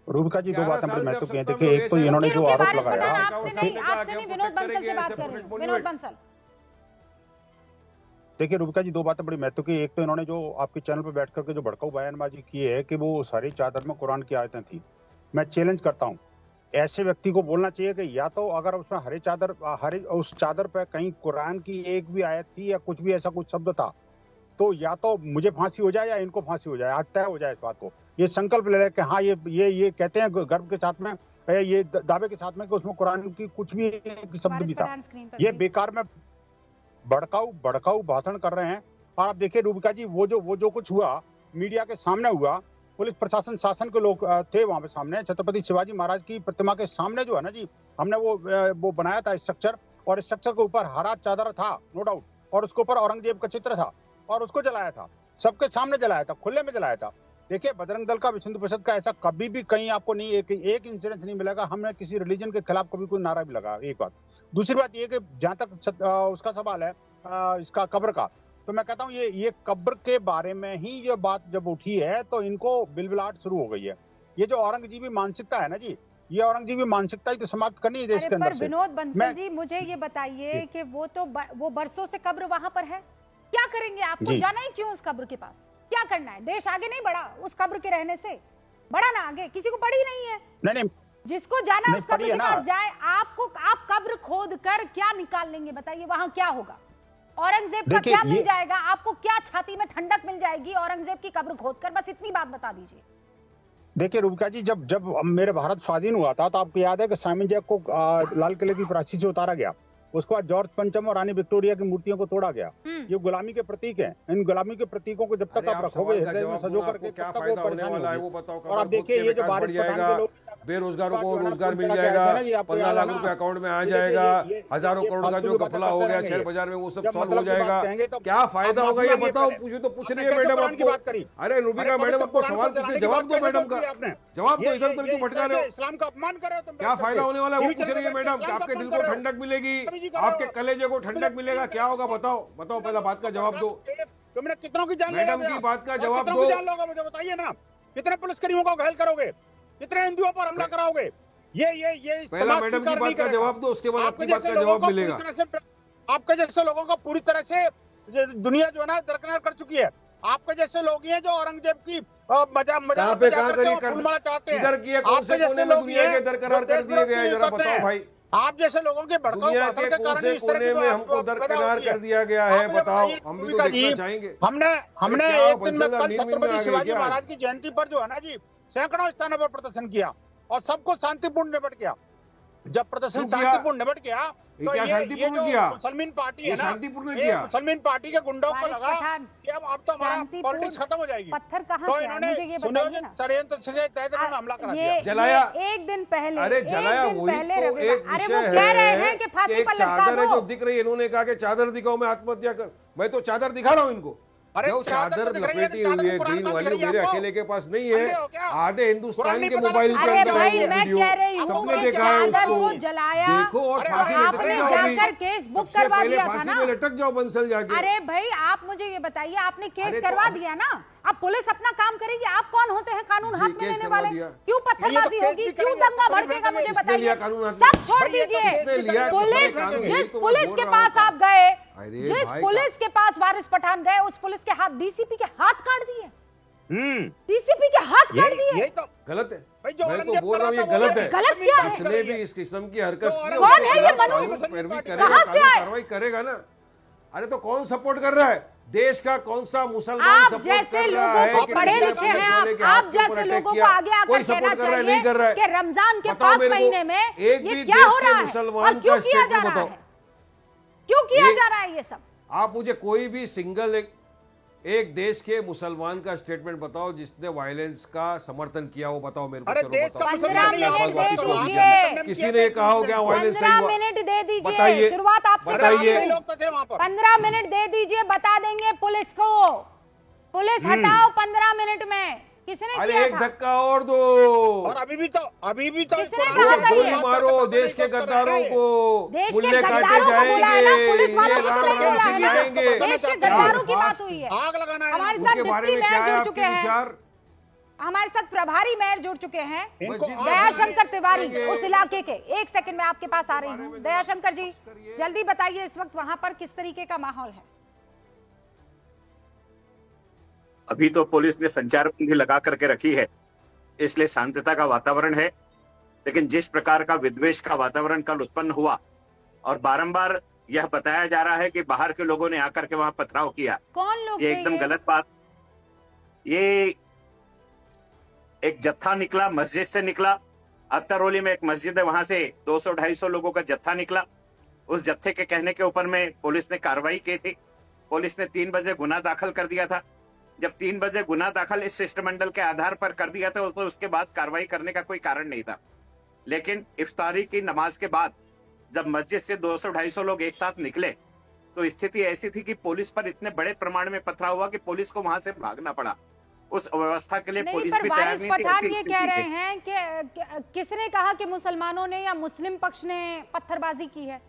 रूबिका जी, 2 बातें बड़ी महत्वपूर्ण हैं। देखिए, एक तो इन्होंने जो आरोप लगाया, आपसे नहीं, विनोद बंसल से बात कर रही हूं। विनोद बंसल, देखिए रूबिका जी, 2 बातें बड़ी महत्वपूर्ण। एक तो इन्होंने जो आपके चैनल पर बैठ करके जो भड़काऊ बयानबाजी की है कि वो सारी चादर में कुरान की आयतें थी। मैं चैलेंज करता हूं ऐसे व्यक्ति को बोलना चाहिए कि या तो अगर उसमें हरे उस चादर पे कहीं कुरान की एक भी आयत थी या कुछ भी ऐसा कुछ शब्द था, तो या तो मुझे फांसी हो जाए या इनको फांसी हो जाए, आज तय हो जाए इस बात को। ये संकल्प ले ले कि हाँ ये कहते हैं गर्व के साथ में, ये दावे के साथ में कि उसमें कुरान की कुछ भी शब्द भी था। ये बेकार में भड़काऊ भाषण कर रहे हैं। और आप देखिए रूबिका जी, वो जो कुछ हुआ मीडिया के सामने हुआ, पुलिस प्रशासन शासन के लोग थे वहां पे सामने, छत्रपति शिवाजी महाराज की प्रतिमा के सामने जो है ना जी, हमने वो बनाया था स्ट्रक्चर, और स्ट्रक्चर के ऊपर हरा चादर था नो डाउट, और उसके ऊपर औरंगजेब का चित्र था, और उसको जलाया था, सबके सामने जलाया था, खुले में जलाया था। देखिए बजरंग दल का, विश्व हिंदू परिषद का ऐसा कभी भी कहीं आपको नहीं एक इंसिडेंस नहीं मिलेगा, हमने किसी रिलीजन के खिलाफ कभी कोई नारा भी लगा। एक बात। दूसरी बात ये कि जहां तक उसका सवाल है इसका कब्र का, तो मैं कहता हूँ ये कब्र के बारे में ही ये बात जब उठी है तो इनको बिलबिलाहट शुरू हो गई है। ये जो औरंगजेबी मानसिकता है ना जी, ये औरंगजेबी मानसिकता ही तो समाप्त करनी है देश के अंदर से। विनोद बंसल जी, मुझे ये बताइए कि वो बरसों से कब्र वहां पर है, क्या करेंगे? आपको जाना ही क्यों उस कब्र के पास? क्या करना है? देश आगे नहीं बढ़ा उस कब्र के रहने से, बढ़ा ना आगे? किसी को पड़ी नहीं है। नहीं, जिसको जाना उस कब्र के पास जाए। आप कब्र खोद कर क्या निकाल लेंगे बताइए? वहां क्या होगा? औरंगजेब का क्या मिल जाएगा आपको? क्या छाती में ठंडक मिल जाएगी औरंगजेब की कब्र खोदकर? बस इतनी बात बता दीजिए। देखिए रूबिका जी, जब मेरे भारत स्वाधीन हुआ था तो आपको याद है कि साइमन जैक को लाल किले की प्राचीर से उतारा गया, उसके बाद जॉर्ज पंचम और रानी विक्टोरिया की मूर्तियों को तोड़ा गया। ये गुलामी के प्रतीक हैं। इन गुलामी के प्रतीकों को जब तक आप रखोगे हृदय में सजो करके, क्या फायदा होने वाला है वो बताओ। और आप देखिए ये जो बारिश जाएगा, बेरोजगारों को रोजगार मिल जाएगा, 15 लाख रुपए अकाउंट में आ जाएगा, हजारों करोड़ का जो घपला हो गया शेयर बाजार में वो सब सॉल्व हो जाएगा। क्या फायदा होगा ये बताओ। मुझे तो पूछ रही है मैडम आपको। अरे रूबिका मैडम, आपको सवाल पूछे, जवाब दो मैडम का, जवाब दो। इधर उधर क्यों भटका रहे हो? इस्लाम का अपमान कर रहे हो। क्या फायदा होने वाला है वो पूछ रही है मैडम। आपके दिल को ठंडक मिलेगी, आपके कलेजे को ठंडक मिलेगा, क्या होगा बताओ? बताओ, पहला बात का जवाब दो। तुमने कितनों की जान मैडम की बात का जवाब दो। मुझे बताइए ना, कितने पुलिसकर्मियों को घायल करोगे, कितने हिंदुओं पर हमला कराओगे? ये पहला मैडम की बात का जवाब दो, उसके बाद आपकी बात का जवाब मिलेगा। आपके जैसे लोगों को पूरी तरह से दुनिया जो है ना दरकिनार कर चुकी है। आपके जैसे लोग हैं जो औरंगजेब की कहां पे इधर की कौन से कोने में दुनिया के दरकिनार कर दिए गए, जरा बताओ भाई। आप जैसे लोगों के दुनिया के कौन से कोने में हमको दरकिनार कर दिया गया है, बताओ। हम भी तो देखना चाहेंगे। हमने एक दिन में कल छत्रपति शिवाजी महाराज की जयंती पर जो है ना जी, सैकड़ों स्थानों पर प्रदर्शन किया और सबको शांतिपूर्ण निपट गया। जब प्रदर्शन शांतिपूर्ण निपट गया तो क्या शांतिपूर्ण किया? मुसलमान पार्टी है ना, शांतिपूर्ण किया। मुसलमान पार्टी के गुंडों को लगा कि अब तो हमारा पॉलिटिक्स खत्म हो जाएगी। पत्थर कहां से आया मुझे ये बताइए ना। षड्यंत्र से तहत हमला करा दिया, जलाया। एक दिन पहले, अरे जलाया वही तो एक विषय कह रहे हैं कि फांसी पर लटका दो। चादर है जो दिख रही है, इन्होंने कहा कि चादर दिखाओ मैं आत्महत्या कर। मैं तो चादर दिखा रहा हूँ इनको। जो चादर लपेटी हुई है ग्रीन वाली, मेरे अकेले के पास नहीं है, आधे हिंदुस्तान के मोबाइल के अंदर है वो वीडियो, सबने देखा है उसको। देखो और फांसी लटक जाओ, केस बुक सबसे करवा पहले दिया था फांसी ना। में लटक जाओ बंसल जाके। अरे भाई आप मुझे ये बताइए, आपने केस करवा दिया ना, अब पुलिस अपना काम करेगी। आप कौन होते हैं कानून हाथ में लेने वाले? क्यों पत्थरबाजी होगी, क्यों दंगा भड़केगा, मुझे बताइए। सब छोड़ दीजिए। पुलिस, जिस पुलिस के पास आप गए, जिस पुलिस के पास वारिस पठान गए, उस पुलिस के हाथ, डीसीपी के हाथ काट दिए। डीसीपी के हाथ काट दिए। गलत है, मैं तो बोल रहा हूँ ये गलत है। गलत क्या है? जिसने भी इस किस्म की हरकत की, कौन है ये मनुष्य? पैरवी करेगा, कार्रवाई करेगा ना। अरे तो कौन सपोर्ट कर रहा है? देश का कौन सा मुसलमान सपोर्ट कर रहा है? पढ़े लिखे हैं आप जैसे लोगों को आगे आकर कहना चाहिए कि रमजान के 5 महीने में ये क्या हो रहा है और क्यों किया जा रहा है? क्यों किया जा रहा है ये सब? आप मुझे कोई भी सिंगल एक देश के मुसलमान का स्टेटमेंट बताओ जिसने वायलेंस का समर्थन किया, वो बताओ मेरे को। चलो बताओ। 15 मिनट दे दीजिए। किसी ने कहा हो क्या वायलेंस? 15 मिनट दे दीजिए, शुरुआत आपसे बताइए। 15 मिनट दे दीजिए, बता देंगे पुलिस को। पुलिस हटाओ 15 मिनट में। किसने अरे किया एक था? धक्का और दो। और अभी भी तो किसने कहा था ये? गोली मारो देश के गद्दारों को, देश के मुल्ले काटे गद्दारों को बुलाया ना, जाएंगे, पुलिस वालों ये को तो राम नहीं राम बुलाया सिंह ना। आएंगे। देश के गद्दारों की बात हुई है। आग लगाना है। हमारे साथ उनके बारे डिप्टी में क्या मेयर है जुड़ आपके चुके हैं, विचार? हमारे साथ प्रभारी मेयर जुड़ चुके हैं, इनको दयाशंकर तिवारी, उस इलाके के। एक सेकंड में आपके पास आ रही हूँ। दयाशंकर जी जल्दी बताइए, इस वक्त वहां पर किस तरीके का माहौल है? अभी तो पुलिस ने संचार बंदी लगा करके रखी है, इसलिए शांतता का वातावरण है। लेकिन जिस प्रकार का विद्वेष का वातावरण कल उत्पन्न हुआ और बारंबार यह बताया जा रहा है कि बाहर के लोगों ने आकर के वहां पथराव किया, कौन लोग ये थे एकदम गलत बात। ये एक जत्था निकला, मस्जिद से निकला। अत्तरौली में एक मस्जिद है, वहां से 200-250 लोगों का जत्था निकला। उस जत्थे के कहने के ऊपर में पुलिस ने कार्रवाई की थी। पुलिस ने 3 बजे गुना दाखिल कर दिया था। जब 3 बजे गुना दाखिल इस शिष्टमंडल के आधार पर कर दिया था तो उसके बाद कार्रवाई करने का कोई कारण नहीं था। लेकिन इफ्तारी की नमाज के बाद जब मस्जिद से 200-250 लोग एक साथ निकले तो स्थिति ऐसी थी कि पुलिस पर इतने बड़े प्रमाण में पथराव हुआ कि पुलिस को वहां से भागना पड़ा। उस व्यवस्था के लिए नहीं, पुलिस पर भी तैयार वारिस नहीं थी। पठान ऐसी ये स्थिति कह रहे थी। हैं कि किसने कहा कि मुसलमानों ने या मुस्लिम पक्ष ने पत्थरबाजी की है?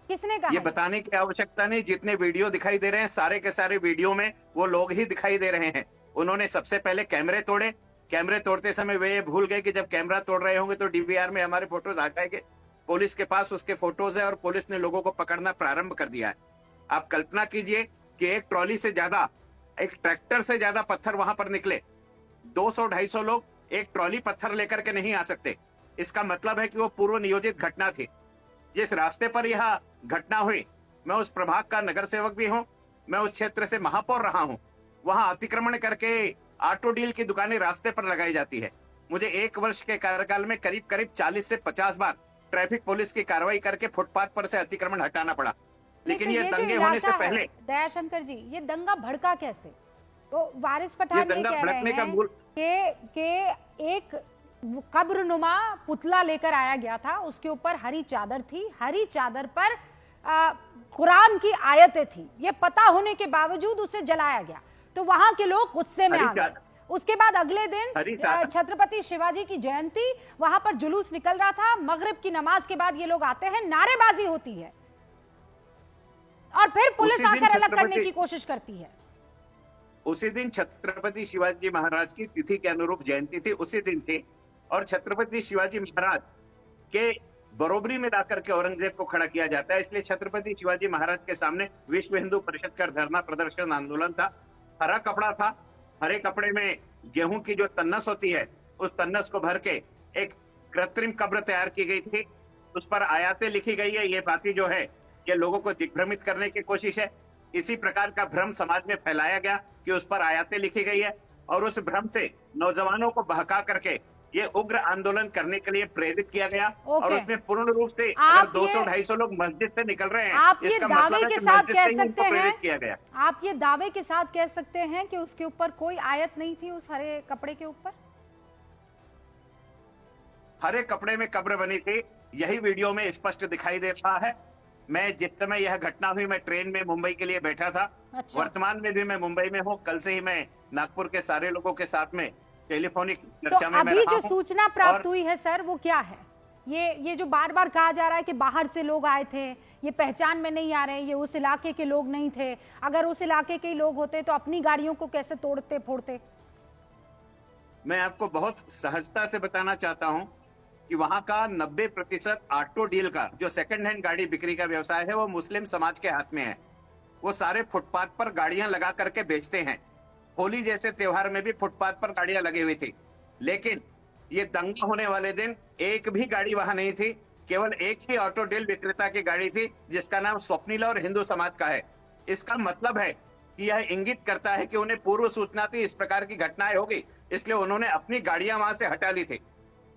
किसने कहा? ये बताने की आवश्यकता नहीं। जितने वीडियो दिखाई दे रहे हैं सारे के सारे वीडियो में वो लोग ही दिखाई दे रहे हैं। उन्होंने सबसे पहले कैमरे तोड़े। कैमरे तोड़ते समय वे ये भूल गए कि जब कैमरा तोड़ रहे होंगे तो डीवीआर में हमारे फोटोज आ जाएंगे। पुलिस के पास उसके फोटोज है और पुलिस ने लोगों को पकड़ना प्रारंभ कर दिया है। आप कल्पना कीजिए कि एक ट्रॉली से ज्यादा, एक ट्रैक्टर से ज्यादा पत्थर वहां पर निकले। 200-250 लोग एक ट्रॉली पत्थर लेकर के नहीं आ सकते। इसका मतलब है कि वो पूर्व नियोजित घटना थी। जिस रास्ते पर यह घटना हुई, मैं उस प्रभाग का नगर सेवक भी हूं, मैं उस क्षेत्र से महापौर रहा हूं। वहां अतिक्रमण करके ऑटो डील की दुकानें रास्ते पर लगाई जाती है। मुझे 1 वर्ष के कार्यकाल में करीब करीब 40 से 50 बार ट्रैफिक पुलिस की कार्रवाई करके फुटपाथ पर से अतिक्रमण हटाना पड़ा। लेकिन ये दंगे होने से पहले, दयाशंकर जी, ये दंगा भड़का कैसे? तो वारिस पठान ये ये दंगा कह रहे भड़कने का हैं मूल कि एक कब्रनुमा पुतला लेकर आया गया था, उसके ऊपर हरी चादर थी, हरी चादर पर कुरान की आयतें थी। ये पता होने के बावजूद उसे जलाया गया, तो वहां के लोग गुस्से में आ गए। उसके बाद अगले दिन छत्रपति शिवाजी की जयंती, वहां पर जुलूस निकल रहा था। मगरिब की नमाज के बाद ये लोग आते हैं, नारेबाजी होती है और फिर पुलिस आकर अलग करने की कोशिश करती है। उसी दिन छत्रपति शिवाजी महाराज की तिथि के अनुरूप जयंती थी, उसी दिन थी। और छत्रपति शिवाजी महाराज के बरोबरी में लाकर के औरंगजेब को खड़ा किया जाता है। इसलिए छत्रपति शिवाजी महाराज के सामने विश्व हिंदू परिषद का धरना प्रदर्शन आंदोलन था। हरा कपड़ा था, हरे कपड़े में गेहूं की जो तन्नस होती है, उस तन्नस को भर के एक कृत्रिम कब्र तैयार की गई थी। उस पर आयातें लिखी गई है। ये बातें जो है ये लोगों को दिग्भ्रमित करने की कोशिश है। इसी प्रकार का भ्रम समाज में फैलाया गया कि उस पर आयातें लिखी गई है और उस भ्रम से नौजवानों को बहका करके ये उग्र आंदोलन करने के लिए प्रेरित किया गया। और उसमें पूर्ण रूप से अगर 200-250 लोग मस्जिद से निकल रहे हैं, आप ये इसका दावे मतलब है के कि साथ मस्जिद कह से ही उनको सकते हैं, प्रेरित किया गया। आप ये दावे के साथ कह सकते हैं कि उसके ऊपर कोई आयत नहीं थी, उस हरे कपड़े के ऊपर? हरे कपड़े में कब्र बनी थी, यही वीडियो में स्पष्ट दिखाई दे रहा है। मैं जिस समय यह घटना हुई, मैं ट्रेन में मुंबई के लिए बैठा था। अच्छा। वर्तमान में भी मैं मुंबई में हूँ। कल से ही मैं नागपुर के सारे लोगों के साथ में टेलीफोनिक चर्चा में मैं अभी रहा जो हूं। सूचना प्राप्त हुई है सर, वो क्या है? ये जो बार बार कहा जा रहा है कि बाहर से लोग आए थे, ये पहचान में नहीं आ रहे, ये उस इलाके के लोग नहीं थे। अगर उस इलाके के लोग होते तो अपनी गाड़ियों को कैसे तोड़ते फोड़ते? मैं आपको बहुत सहजता से बताना चाहता हूं कि वहां का 90% ऑटो डील का जो सेकंड हैंड गाड़ी बिक्री का व्यवसाय है, वो मुस्लिम समाज के हाथ में है। वो सारे फुटपाथ पर गाड़ियां लगा करके बेचते हैं। होली जैसे त्योहार में भी फुटपाथ पर गाड़ियां लगी हुई थी। लेकिन ये दंगा होने वाले दिन एक भी गाड़ी वहां नहीं थी। केवल एक ही ऑटो डील विक्रेता की गाड़ी थी, जिसका नाम स्वप्निला और हिंदू समाज का है। इसका मतलब है कि यह इंगित करता है कि उन्हें पूर्व सूचना थी इस प्रकार की घटनाएं होगी, इसलिए उन्होंने अपनी गाड़ियां वहां से हटा ली थी।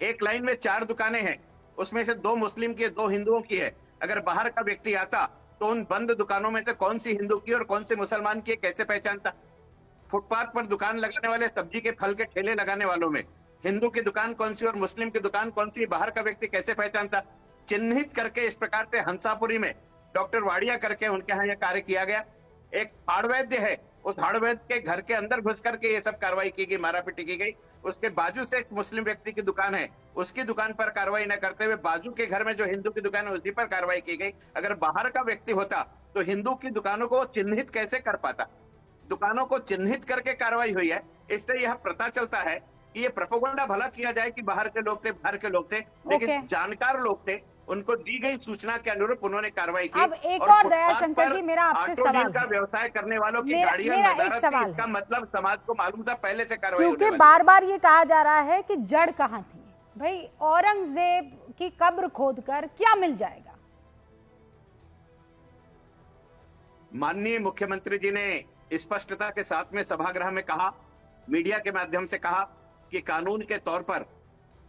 एक लाइन में 4 दुकानें हैं, उसमें से 2 मुस्लिम की, 2 हिंदुओं की है। अगर बाहर का व्यक्ति आता तो उन बंद दुकानों में से कौन सी हिंदू की और कौन सी मुसलमान की कैसे पहचानता? फुटपाथ पर दुकान लगाने वाले, सब्जी के फल के ठेले लगाने वालों में हिंदू की दुकान कौन सी और मुस्लिम की दुकान कौन सी, बाहर का व्यक्ति कैसे पहचानता? चिन्हित करके इस प्रकार से हंसापुरी में डॉक्टर वाडिया करके उनके यहाँ यह कार्य किया गया। एक हाड़वैद्य है, उस हाड़वैद्य के घर के अंदर घुस करके ये सब कार्रवाई की गई, मारापीटी की गई। उसके बाजू से एक मुस्लिम व्यक्ति की दुकान है, उसकी दुकान पर कार्रवाई न करते हुए बाजू के घर में जो हिंदू की दुकान है उसी पर कार्रवाई की गई। अगर बाहर का व्यक्ति होता तो हिंदू की दुकानों को चिन्हित कैसे कर पाता? दुकानों को चिन्हित करके कार्रवाई हुई है। इससे यह पता चलता है कि ये प्रोपेगेंडा भला किया जाए कि बाहर के लोग थे, बाहर के लोग थे, लेकिन जानकार लोग थे, उनको दी गई सूचना के अनुरूप उन्होंने कार्रवाई की। अब एक और दयाशंकर जी, मेरा आपसे सवाल का है। व्यवसाय करने वालों की गाड़ियां नदारद थी, इसका मतलब समाज को मालूम था पहले से कार्रवाई, क्योंकि बार बार ये कहा जा रहा है कि जड़ कहाँ थी, भाई औरंगजेब की कब्र खोदकर क्या मिल जाएगा? माननीय मुख्यमंत्री जी ने स्पष्टता के साथ में सभागृह में कहा, मीडिया के माध्यम से कहा कि कानून के तौर पर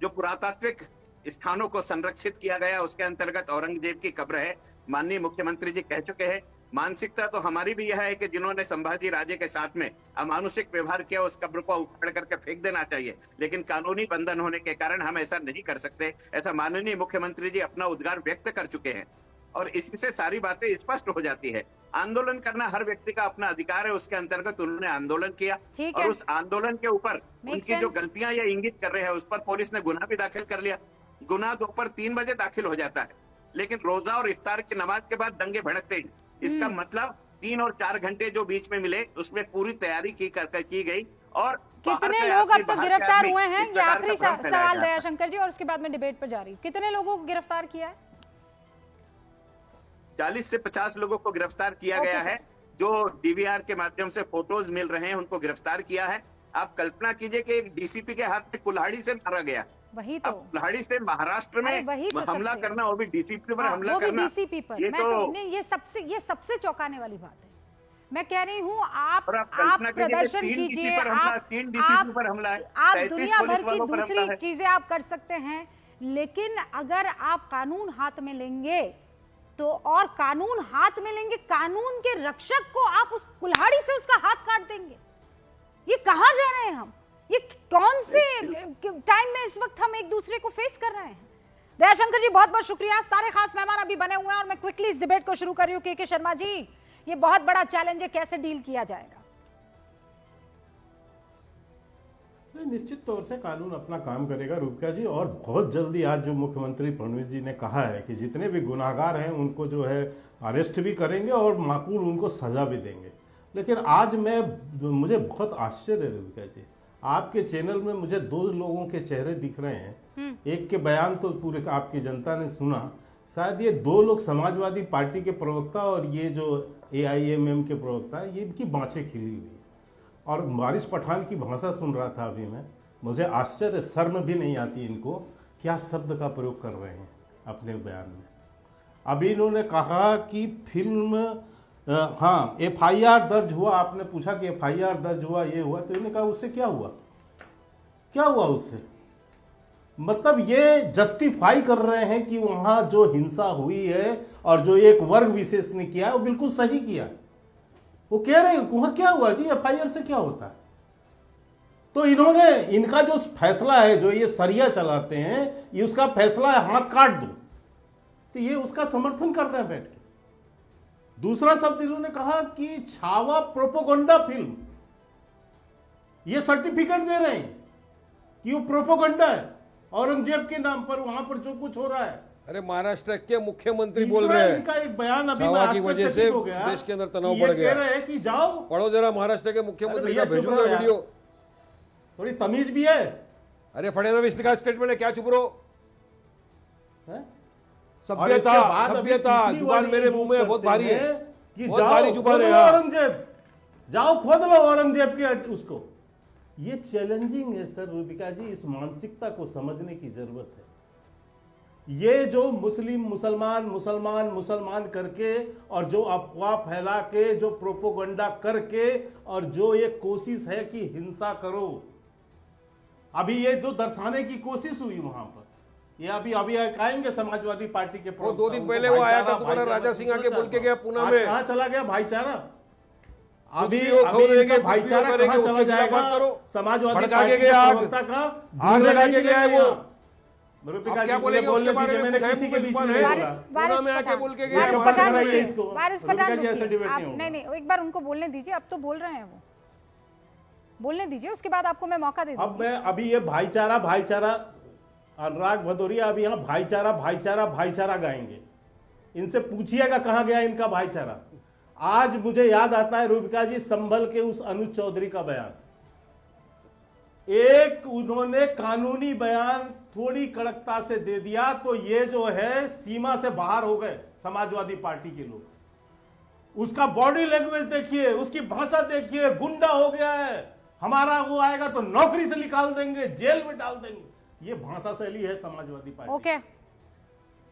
जो पुरातात्विक स्थानों को संरक्षित किया गया उसके अंतर्गत औरंगजेब की कब्र है। माननीय मुख्यमंत्री जी कह चुके हैं। मानसिकता तो हमारी भी यह है कि जिन्होंने संभाजी राजे के साथ में अमानुषिक व्यवहार किया उस कब्र को उखाड़ करके फेंक देना चाहिए, लेकिन कानूनी बंधन होने के कारण हम ऐसा नहीं कर सकते। ऐसा माननीय मुख्यमंत्री जी अपना उद्गार व्यक्त कर चुके हैं और इससे सारी बातें स्पष्ट हो जाती है। आंदोलन करना हर व्यक्ति का अपना अधिकार है, उसके अंतर्गत उन्होंने आंदोलन किया और उस आंदोलन के ऊपर उनकी जो गलतियां ये इंगित कर रहे हैं उस पर पुलिस ने गुनाह भी दाखिल कर लिया। गुनाह दोपहर 3 बजे दाखिल हो जाता है, लेकिन रोजा और इफ्तार की नमाज के बाद दंगे भड़कते हैं। इसका मतलब 3 और 4 घंटे जो बीच में मिले उसमें पूरी तैयारी की गई। और कितने लोग अब तक गिरफ्तार हुए हैं? ये आखिरी सवाल दयाशंकर जी और उसके बाद में डिबेट पर जा रही हूं। कितने लोगों को गिरफ्तार किया है? 40 से 50 लोगों को गिरफ्तार किया गया है। जो डीवीआर के माध्यम से फोटोज मिल रहे हैं उनको गिरफ्तार किया है। आप कल्पना कीजिए कि एक डीसीपी के हाथ में कुल्हाड़ी से मारा गया। वही तो कुल्हाड़ी से महाराष्ट्र में तो हमला करना, वो भी डीसीपी पर हमला वो भी करना, डीसीपी पर। ये मैं तो नहीं, ये सबसे चौंकाने वाली बात है। मैं कह रही हूँ आप प्रदर्शन कीजिए, आप दुनिया भर की दूसरी चीजें आप कर सकते हैं, लेकिन अगर आप कानून हाथ में लेंगे तो और कानून हाथ में लेंगे, कानून के रक्षक को आप उस कुल्हाड़ी से उसका हाथ काट देंगे। ये कहां जा रहे हैं हम? ये कौन से टाइम में इस वक्त हम एक दूसरे को फेस कर रहे हैं? दयाशंकर जी बहुत बहुत शुक्रिया। सारे खास मेहमान अभी बने हुए हैं और मैं क्विकली इस डिबेट को शुरू कर रही हूं। के शर्मा जी, ये बहुत बड़ा चैलेंज है, कैसे डील किया जाएगा? निश्चित तौर से कानून अपना काम करेगा रूपिका जी, और बहुत जल्दी आज जो मुख्यमंत्री फडणवीस जी ने कहा है कि जितने भी गुनाहगार हैं उनको जो है अरेस्ट भी करेंगे और माकूल उनको सजा भी देंगे। लेकिन आज मुझे बहुत आश्चर्य है रूपिका जी, आपके चैनल में मुझे 2 लोगों के चेहरे दिख रहे हैं। एक के बयान तो पूरे आपकी जनता ने सुना, शायद ये 2 लोग समाजवादी पार्टी के प्रवक्ता और ये जो AIMM के प्रवक्ता है, ये इनकी बाँछें खिली हुई। और वारिस पठान की भाषा सुन रहा था अभी मैं, मुझे आश्चर्य, शर्म भी नहीं आती इनको, क्या शब्द का प्रयोग कर रहे हैं अपने बयान में। अभी इन्होंने कहा कि फिल्म हाँ FIR दर्ज हुआ, आपने पूछा कि FIR दर्ज हुआ, ये हुआ, तो इन्होंने कहा उससे क्या हुआ, क्या हुआ उससे? मतलब ये जस्टिफाई कर रहे हैं कि वहां जो हिंसा हुई है और जो एक वर्ग विशेष ने किया है वो बिल्कुल सही किया। वो कह रहे हैं वहां क्या हुआ जी, FIR से क्या होता है? तो इन्होंने, इनका जो फैसला है, जो ये सरिया चलाते हैं, ये उसका फैसला है हाथ काट दो, तो ये उसका समर्थन कर रहे हैं बैठ के। दूसरा शब्द इन्होंने कहा कि छावा प्रोपोगंडा फिल्म, ये सर्टिफिकेट दे रहे हैं कि वो प्रोपोगंडा है औरंगजेब के नाम पर, वहां पर जो कुछ हो रहा है। अरे महाराष्ट्र के मुख्यमंत्री बोल रहे हैं, इनका एक बयान अभी की वजह से देश के अंदर तनाव बढ़ गया। कह रहे हैं कि जाओ पढ़ो जरा महाराष्ट्र के मुख्यमंत्री का, भेजूंगा वीडियो। थोड़ी तमीज भी है। अरे फडणवीस का स्टेटमेंट है, क्या चुप रहो? सभ्यता जुबान मेरे मुंह में बहुत भारी है कि बहुत भारी जुबान है। औरंगजेब, जाओ खोद लो औरंगजेब के उसको। ये चैलेंजिंग है सर रूपिका जी, इस मानसिकता को समझने की जरूरत है। ये जो मुसलमान करके और जो अफवाह फैला के, जो प्रोपोगंडा करके, और जो ये कोशिश है कि हिंसा करो, अभी ये जो दर्शाने की कोशिश हुई वहां पर, ये अभी आएंगे समाजवादी पार्टी के। वो 2 दिन पहले वो आया था, तुम्हारा राजा सिंह आके बोल के गया पुणे में। कहां चला गया भाईचारा? अभी भाईचारा कहां चला जाएगा? समाजवादी पार्टी के प्रवक्ता का आग लगा के गया है वो। क्या बोलेंगे उसके बारे में? मैंने किसी के बीच में आके बोल के गया। नहीं, एक बार उनको बोलने दीजिए, अब तो बोल रहे हैं वो, बोलने दीजिए, उसके बाद आपको मैं मौका दे दूंगी। अब मैं अभी ये भाईचारा अनुराग भदौरिया अभी यहाँ भाईचारा गाएंगे, इनसे पूछिएगा कहां गया इनका भाईचारा। आज मुझे याद आता है रूपिका जी, संभल के उस अनुज चौधरी का बयान, एक उन्होंने कानूनी बयान थोड़ी कड़कता से दे दिया तो ये जो है सीमा से बाहर हो गए समाजवादी पार्टी के लोग। उसका बॉडी लैंग्वेज देखिए, उसकी भाषा देखिए, गुंडा हो गया है, हमारा वो आएगा तो नौकरी से निकाल देंगे, जेल में डाल देंगे। ये भाषा शैली है समाजवादी पार्टी। ओके,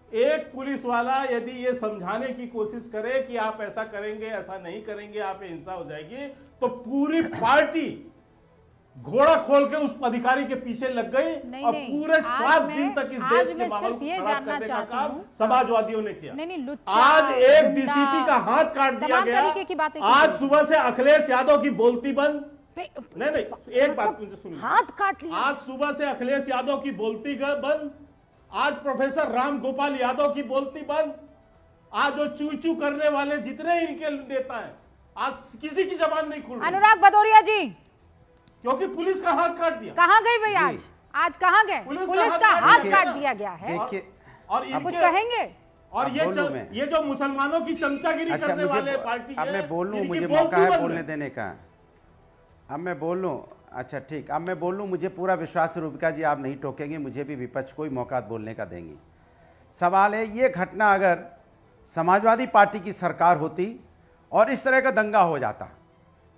एक पुलिस वाला यदि ये समझाने की कोशिश करे कि आप ऐसा करेंगे, ऐसा नहीं करेंगे, आप हिंसा हो जाएगी, तो पूरी पार्टी घोड़ा खोल के उस अधिकारी के पीछे लग गई और पूरे 7 दिन तक इस देश के माहौल को खराब करने का काम समाजवादियों ने किया। आज एक डीसीपी का हाथ काट दिया गया। आज सुबह से अखिलेश यादव की बोलती बंद। नहीं, एक बात मुझे सुनिए, हाथ काट लिया। आज सुबह से अखिलेश यादव की बोलती बंद। आज प्रोफेसर राम गोपाल यादव की बोलती बंद। आज जो चू चू करने वाले जितने इनके नेता हैं, आज किसी की जबान नहीं खुल रही। अनुराग भदौरिया जी, क्योंकि पुलिस का हाथ काट दिया। कहाँ गए भाई? आज कहाँ गए? पुलिस का हाथ काट दिया गया है। और कुछ कहेंगे? और ये जो मुसलमानों की चमचागिरी करने वाले पार्टी है, अब मैं बोल लूं, मुझे मौका है बोलने देने का। अब मैं बोल लूं, अच्छा ठीक, अब मैं बोल लूं, मुझे पूरा विश्वास है रूबिका जी आप नहीं टोकेंगे, मुझे भी विपक्ष को ही मौका बोलने का देंगे। सवाल है, ये घटना अगर समाजवादी पार्टी की सरकार होती और इस तरह का दंगा हो जाता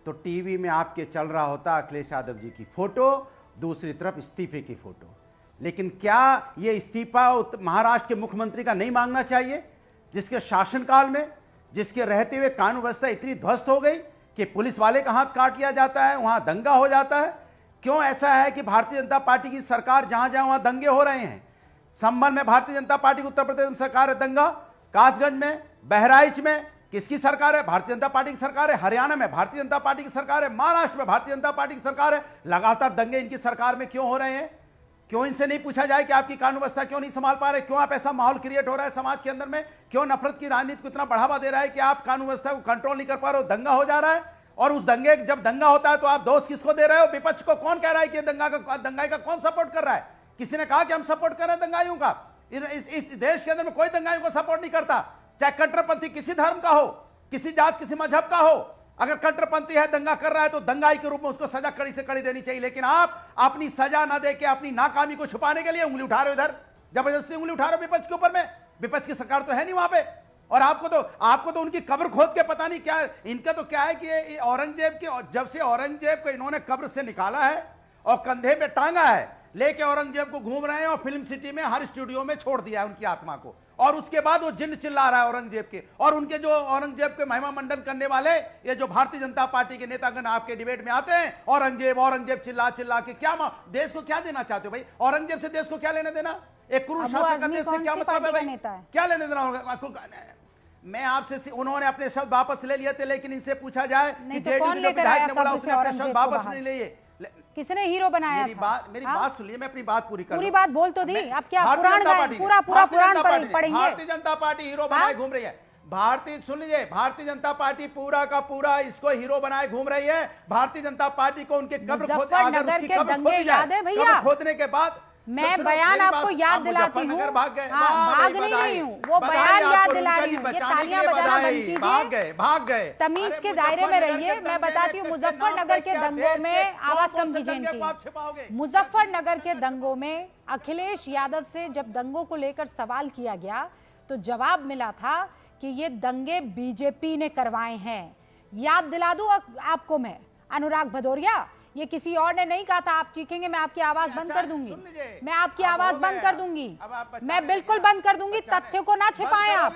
तो टीवी में आपके चल रहा होता अखिलेश यादव जी की फोटो, दूसरी तरफ इस्तीफे की फोटो। लेकिन क्या ये इस्तीफा महाराष्ट्र के मुख्यमंत्री का नहीं मांगना चाहिए, जिसके शासनकाल में, जिसके रहते हुए कानून व्यवस्था इतनी ध्वस्त हो गई कि पुलिस वाले का हाथ काट लिया जाता है, वहां दंगा हो जाता है? क्यों ऐसा है कि भारतीय जनता पार्टी की सरकार जहां जहां वहां दंगे हो रहे हैं? संभल में भारतीय जनता पार्टी की उत्तर प्रदेश में सरकार है दंगा, कासगंज में, बहराइच में किसकी सरकार है? भारतीय जनता पार्टी की सरकार है। हरियाणा में भारतीय जनता पार्टी की सरकार है। महाराष्ट्र में भारतीय जनता पार्टी की सरकार है। लगातार दंगे इनकी सरकार में क्यों हो रहे हैं? क्यों इनसे नहीं पूछा जाए कि आपकी कानून व्यवस्था क्यों नहीं संभाल पा रहे? क्यों आप ऐसा माहौल क्रिएट हो रहा है समाज के अंदर में? क्यों नफरत की राजनीति को इतना बढ़ावा दे रहा है कि आप कानून व्यवस्था को कंट्रोल नहीं कर पा रहे हो? दंगा हो जा रहा है और उस दंगे जब दंगा होता है तो आप दोष किसको दे रहे हो? विपक्ष को। कौन कह रहा है कि दंगाई का कौन सपोर्ट कर रहा है? किसी ने कहा कि हम सपोर्ट कर रहे हैं दंगाइयों का? इस देश के अंदर में कोई दंगाइयों को सपोर्ट नहीं करता, चाहे कट्टरपंथी किसी धर्म का हो, किसी जात किसी मजहब का हो। अगर कट्टरपंथी है, दंगा कर रहा है तो दंगाई के रूप में उसको सजा कड़ी से कड़ी देनी चाहिए। लेकिन आप अपनी सजा ना देके अपनी नाकामी को छुपाने के लिए उंगली उठा रहे हो, इधर जबरदस्ती उंगली उठा रहे हो विपक्ष के ऊपर में। विपक्ष की सरकार तो है नहीं वहां पे, और आपको तो उनकी कब्र खोद के पता नहीं क्या। इनका तो क्या है कि औरंगजेब के, जब से औरंगजेब को इन्होंने कब्र से निकाला है और कंधे पे टांगा है, लेके औरंगजेब को घूम रहे हैं और फिल्म सिटी में हर स्टूडियो में छोड़ दिया है उनकी आत्मा को। और उसके बाद वो जिन्न चिल्ला रहा है औरंगजेब के, और उनके जो औरंगजेब के महिमा मंडन करने वाले ये जो भारतीय जनता पार्टी के नेतागण आपके डिबेट में आते हैं, औरंगजेब चिल्ला चिल्ला के क्या देश को क्या देना चाहते हो भाई? औरंगजेब से देश को क्या लेने देना? एक क्रूर शासक का देश से क्या मतलब है भाई? क्या लेने देना होगा? मैं आपसे, उन्होंने अपने शब्द वापस ले लिए थे, लेकिन इनसे पूछा जाए कि जेडीयू के विधायक ने बोला उसने अपने शब्द वापस नहीं लिए। किसने हीरो बनाया? मेरी बात सुनिए, मैं अपनी बात पूरी कर पूरी बात बोल तो दी। अब क्या पुराण पूरा पुराण पढ़ेंगे? भारतीय जनता पार्टी हीरो बनाए घूम रही है। सुन लीजिए, भारतीय जनता पार्टी पूरा का पूरा इसको हीरो बनाए घूम रही है। भारतीय जनता पार्टी को उनके कब्र खोदने के बाद मैं बयान आपको याद दिलाती हूँ, भाग नहीं रही हूँ, वो बयान याद दिला रही हूँ। ये तालियां बजाना बंद कीजिए, भाग गए। तमीज के दायरे में रहिए। मैं बताती हूँ, मुजफ्फरनगर के दंगों में, आवाज कम कीजिए इनकी। मुजफ्फरनगर के दंगों में अखिलेश यादव से जब दंगों को लेकर सवाल किया गया तो जवाब मिला था कि ये दंगे बीजेपी ने करवाए हैं। याद दिला दूं आपको मैं, अनुराग भदौरिया, ये किसी और ने नहीं कहा था। आप चीखेंगे मैं आपकी आवाज बंद कर दूंगी, मैं आपकी आवाज बंद कर दूंगी, मैं बिल्कुल बंद कर दूंगी। तथ्य को ना छिपाएं आप।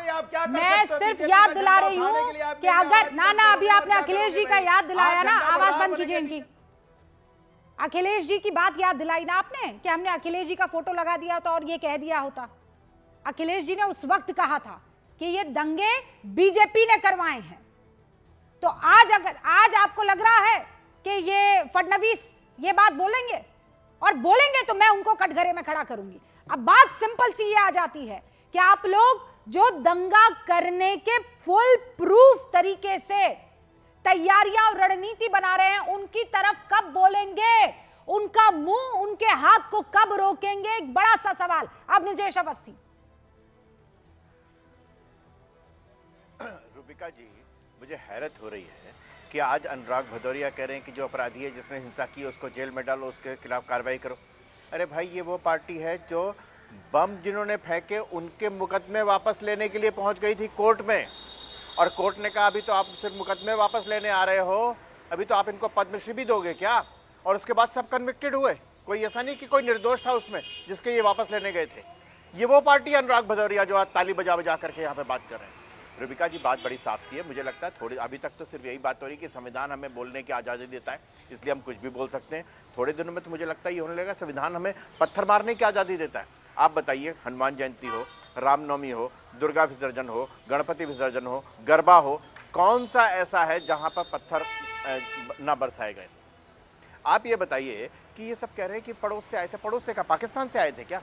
मैं सिर्फ याद दिला रही हूँ कि अगर ना अभी आपने अखिलेश जी का याद दिलाया ना, आवाज बंद कीजिए इनकी। अखिलेश जी की बात याद दिलाई ना आपने कि हमने अखिलेश जी का फोटो लगा दिया होता और ये कह दिया होता। अखिलेश जी ने उस वक्त कहा था कि ये दंगे बीजेपी ने करवाए हैं। तो आज आपको लग रहा है कि ये फडणवीस ये बात बोलेंगे, और बोलेंगे तो मैं उनको कटघरे में खड़ा करूंगी। अब बात सिंपल सी ये आ जाती है कि आप लोग जो दंगा करने के फुल प्रूफ तरीके से तैयारियां और रणनीति बना रहे हैं, उनकी तरफ कब बोलेंगे? उनका मुंह, उनके हाथ को कब रोकेंगे? एक बड़ा सा सवाल। अब निजेश अवस्थी। रूबिका जी, मुझे हैरत हो रही है कि आज अनुराग भदौरिया कह रहे हैं कि जो अपराधी है, जिसने हिंसा की, उसको जेल में डालो, उसके खिलाफ कार्रवाई करो। अरे भाई, ये वो पार्टी है जो बम जिन्होंने फेंके उनके मुकदमे वापस लेने के लिए पहुंच गई थी कोर्ट में, और कोर्ट ने कहा अभी तो आप सिर्फ मुकदमे वापस लेने आ रहे हो, अभी तो आप इनको पद्मश्री भी दोगे क्या? और उसके बाद सब कन्विक्टेड हुए। कोई ऐसा नहीं कि कोई निर्दोष था उसमें जिसके ये वापस लेने गए थे। ये वो पार्टी है अनुराग भदौरिया जो आज ताली बजा बजा करके यहाँ पे बात कर रहे हैं। रूबिका जी, बात बड़ी साफ सी है। मुझे लगता है थोड़ी अभी तक तो सिर्फ यही बात हो रही है कि संविधान हमें बोलने की आज़ादी देता है, इसलिए हम कुछ भी बोल सकते हैं। थोड़े दिनों में तो मुझे लगता है ये होने लगेगा संविधान हमें पत्थर मारने की आज़ादी देता है। आप बताइए, हनुमान जयंती हो, रामनवमी हो, दुर्गा विसर्जन हो, गणपति विसर्जन हो, गरबा हो, कौन सा ऐसा है जहां पर पत्थर ना बरसाए गए? आप ये बताइए कि ये सब कह रहे हैं कि पड़ोस से आए थे। पड़ोस से क्या, पाकिस्तान से आए थे क्या?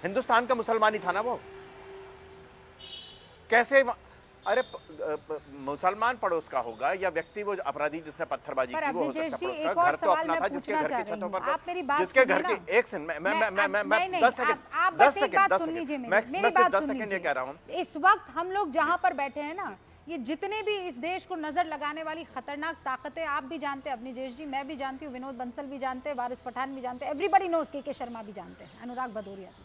हिंदुस्तान का मुसलमान ही था ना वो। कैसे? अरे मुसलमान पड़ोस का होगा या व्यक्ति वो अपराधी जिसने पत्थरबाजी की वो हो सकता है पड़ोस का। घर तो अपना था जिसके घर की छतों पर, जिसके घर की, एक सेकंड, मैं 10 सेकंड, मैं सिर्फ 10 सेकंड ये कह रहा हूँ। इस वक्त हम लोग जहां पर बैठे हैं ना, ये जितने भी इस देश को नजर लगाने वाली खतरनाक ताकतें, आप भी जानते हैं अवनीश जी, मैं भी जानती हूँ, विनोद बंसल भी जानते हैं, वारिस पठान भी जानते हैं, एवरीबॉडी नोज, के शर्मा भी जानते हैं, अनुराग भदौरिया भी।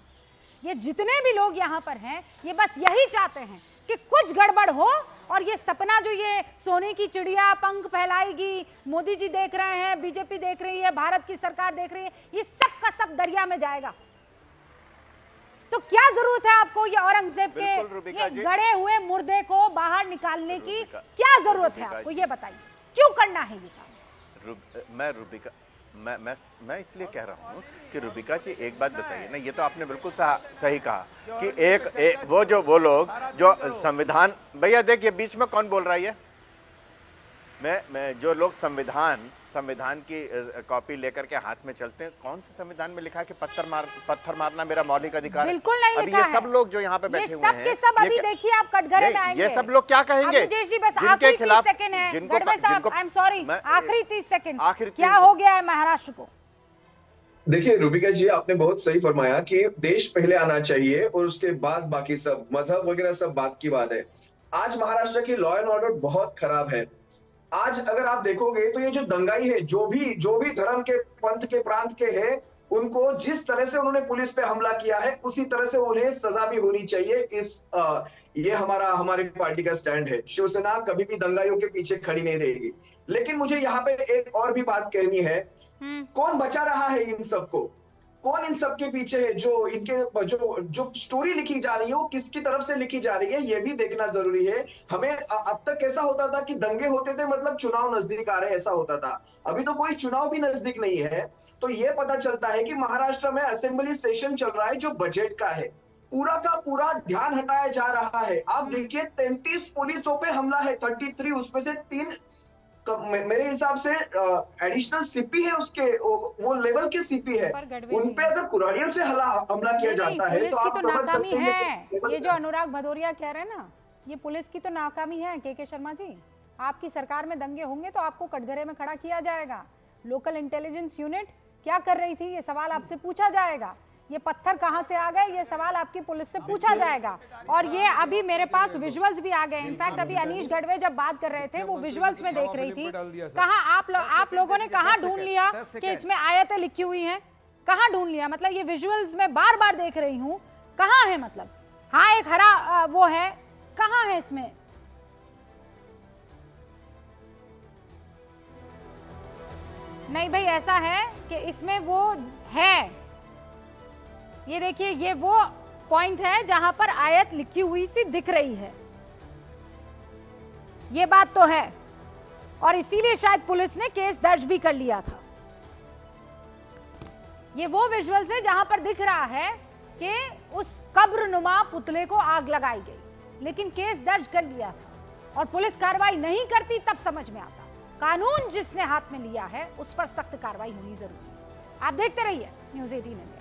ये जितने भी लोग यहाँ पर हैं, ये बस यही चाहते हैं कि कुछ गड़बड़ हो और ये सपना जो ये सोने की चिड़िया पंख फैलाएगी, मोदी जी देख रहे हैं, बीजेपी देख रही है, भारत की सरकार देख रही है, ये सब का सब दरिया में जाएगा। तो क्या जरूरत है आपको ये औरंगजेब के ये गड़े हुए मुर्दे को बाहर निकालने की? क्या जरूरत है आपको, ये बताइए, क्यों करना है ये काम? मैं इसलिए कह रहा हूँ कि रूबिका जी एक बात बताइए ना, ये तो आपने बिल्कुल सही कहा कि एक वो लोग जो संविधान, भैया देखिए बीच में कौन बोल रहा है ये? मैं जो लोग संविधान की कॉपी लेकर के हाथ में चलते हैं, कौन से संविधान में लिखा है कि पत्थर मारना मेरा मौलिक अधिकार है? बिल्कुल नहीं लिखा है। अभी ये सब लोग जो यहाँ पे बैठे हुए हैं, सब अभी देखिए आप कटघरे में आएंगे, ये सब लोग क्या कहेंगे? जिनके खिलाफ, आई एम सॉरी, आखिरी 30 सेकंड, क्या हो गया है महाराष्ट्र को? देखिए रूबिका जी, आपने बहुत सही फरमाया कि देश पहले आना चाहिए और उसके बाद बाकी सब, मजहब वगैरह सब बात की बात है। आज महाराष्ट्र की लॉ एंड ऑर्डर बहुत खराब है। आज अगर आप देखोगे तो ये जो दंगाई है, जो भी धर्म के, पंथ के, प्रांत के हैं, उनको जिस तरह से उन्होंने पुलिस पे हमला किया है उसी तरह से उन्हें सजा भी होनी चाहिए। ये हमारी पार्टी का स्टैंड है। शिवसेना कभी भी दंगाइयों के पीछे खड़ी नहीं रहेगी। लेकिन मुझे यहाँ पे एक और भी बात कहनी है, कौन बचा रहा है इन सबको? कौन इन सब के पीछे है? जो इनके जो स्टोरी लिखी जा रही है वो किसकी तरफ से लिखी जा रही है, ये भी देखना जरूरी है हमें। अब तक ऐसा होता था कि दंगे होते थे मतलब चुनाव नजदीक आ रहे, ऐसा होता था। अभी तो कोई चुनाव भी नजदीक नहीं है। तो ये पता चलता है कि महाराष्ट्र में असेंबली सेशन चल रहा है जो बजट का है, पूरा का पूरा ध्यान हटाया जा रहा है। आप देखिए 33 पुलिसों पे हमला है, 33, उसमें से 3 मेरे हिसाब से एडिशनल सीपी है, उसके वो लेवल के सीपी है, उन पे अगर कुरानियों से हमला किया जाता है तो आप तो नाकामी है। ये जो अनुराग भदौरिया कह रहे हैं ना, ये पुलिस की तो नाकामी है। के शर्मा जी, आपकी सरकार में दंगे होंगे तो आपको कटघरे में खड़ा किया जाएगा। लोकल इंटेलिजेंस यूनिट क्या कर रही थी, ये सवाल आपसे पूछा जाएगा। ये पत्थर कहां से आ गए, ये सवाल आपकी पुलिस से पूछा जाएगा। और ये अभी मेरे पास विजुअल्स भी आ गए। इनफैक्ट अभी अनीश गढ़वे जब बात कर रहे थे वो विजुअल्स में देख रही थी। कहां आप लोगों ने कहां ढूंढ लिया कि इसमें आयतें लिखी हुई हैं? कहां ढूंढ लिया? मतलब ये विजुअल्स में बार बार देख रही हूं, कहां है? मतलब हाँ, एक हरा वो है, कहां है इसमें? नहीं भाई, ऐसा है कि इसमें वो है, ये देखिए, ये वो पॉइंट है जहां पर आयत लिखी हुई सी दिख रही है। ये बात तो है, और इसीलिए शायद पुलिस ने केस दर्ज भी कर लिया था। ये वो विजुअल्स है जहां पर दिख रहा है कि उस कब्रनुमा पुतले को आग लगाई गई, लेकिन केस दर्ज कर लिया था। और पुलिस कार्रवाई नहीं करती तब समझ में आता। कानून जिसने हाथ में लिया है उस पर सख्त कार्रवाई होनी जरूरी है। आप देखते रहिए न्यूज़ 18 इंडिया।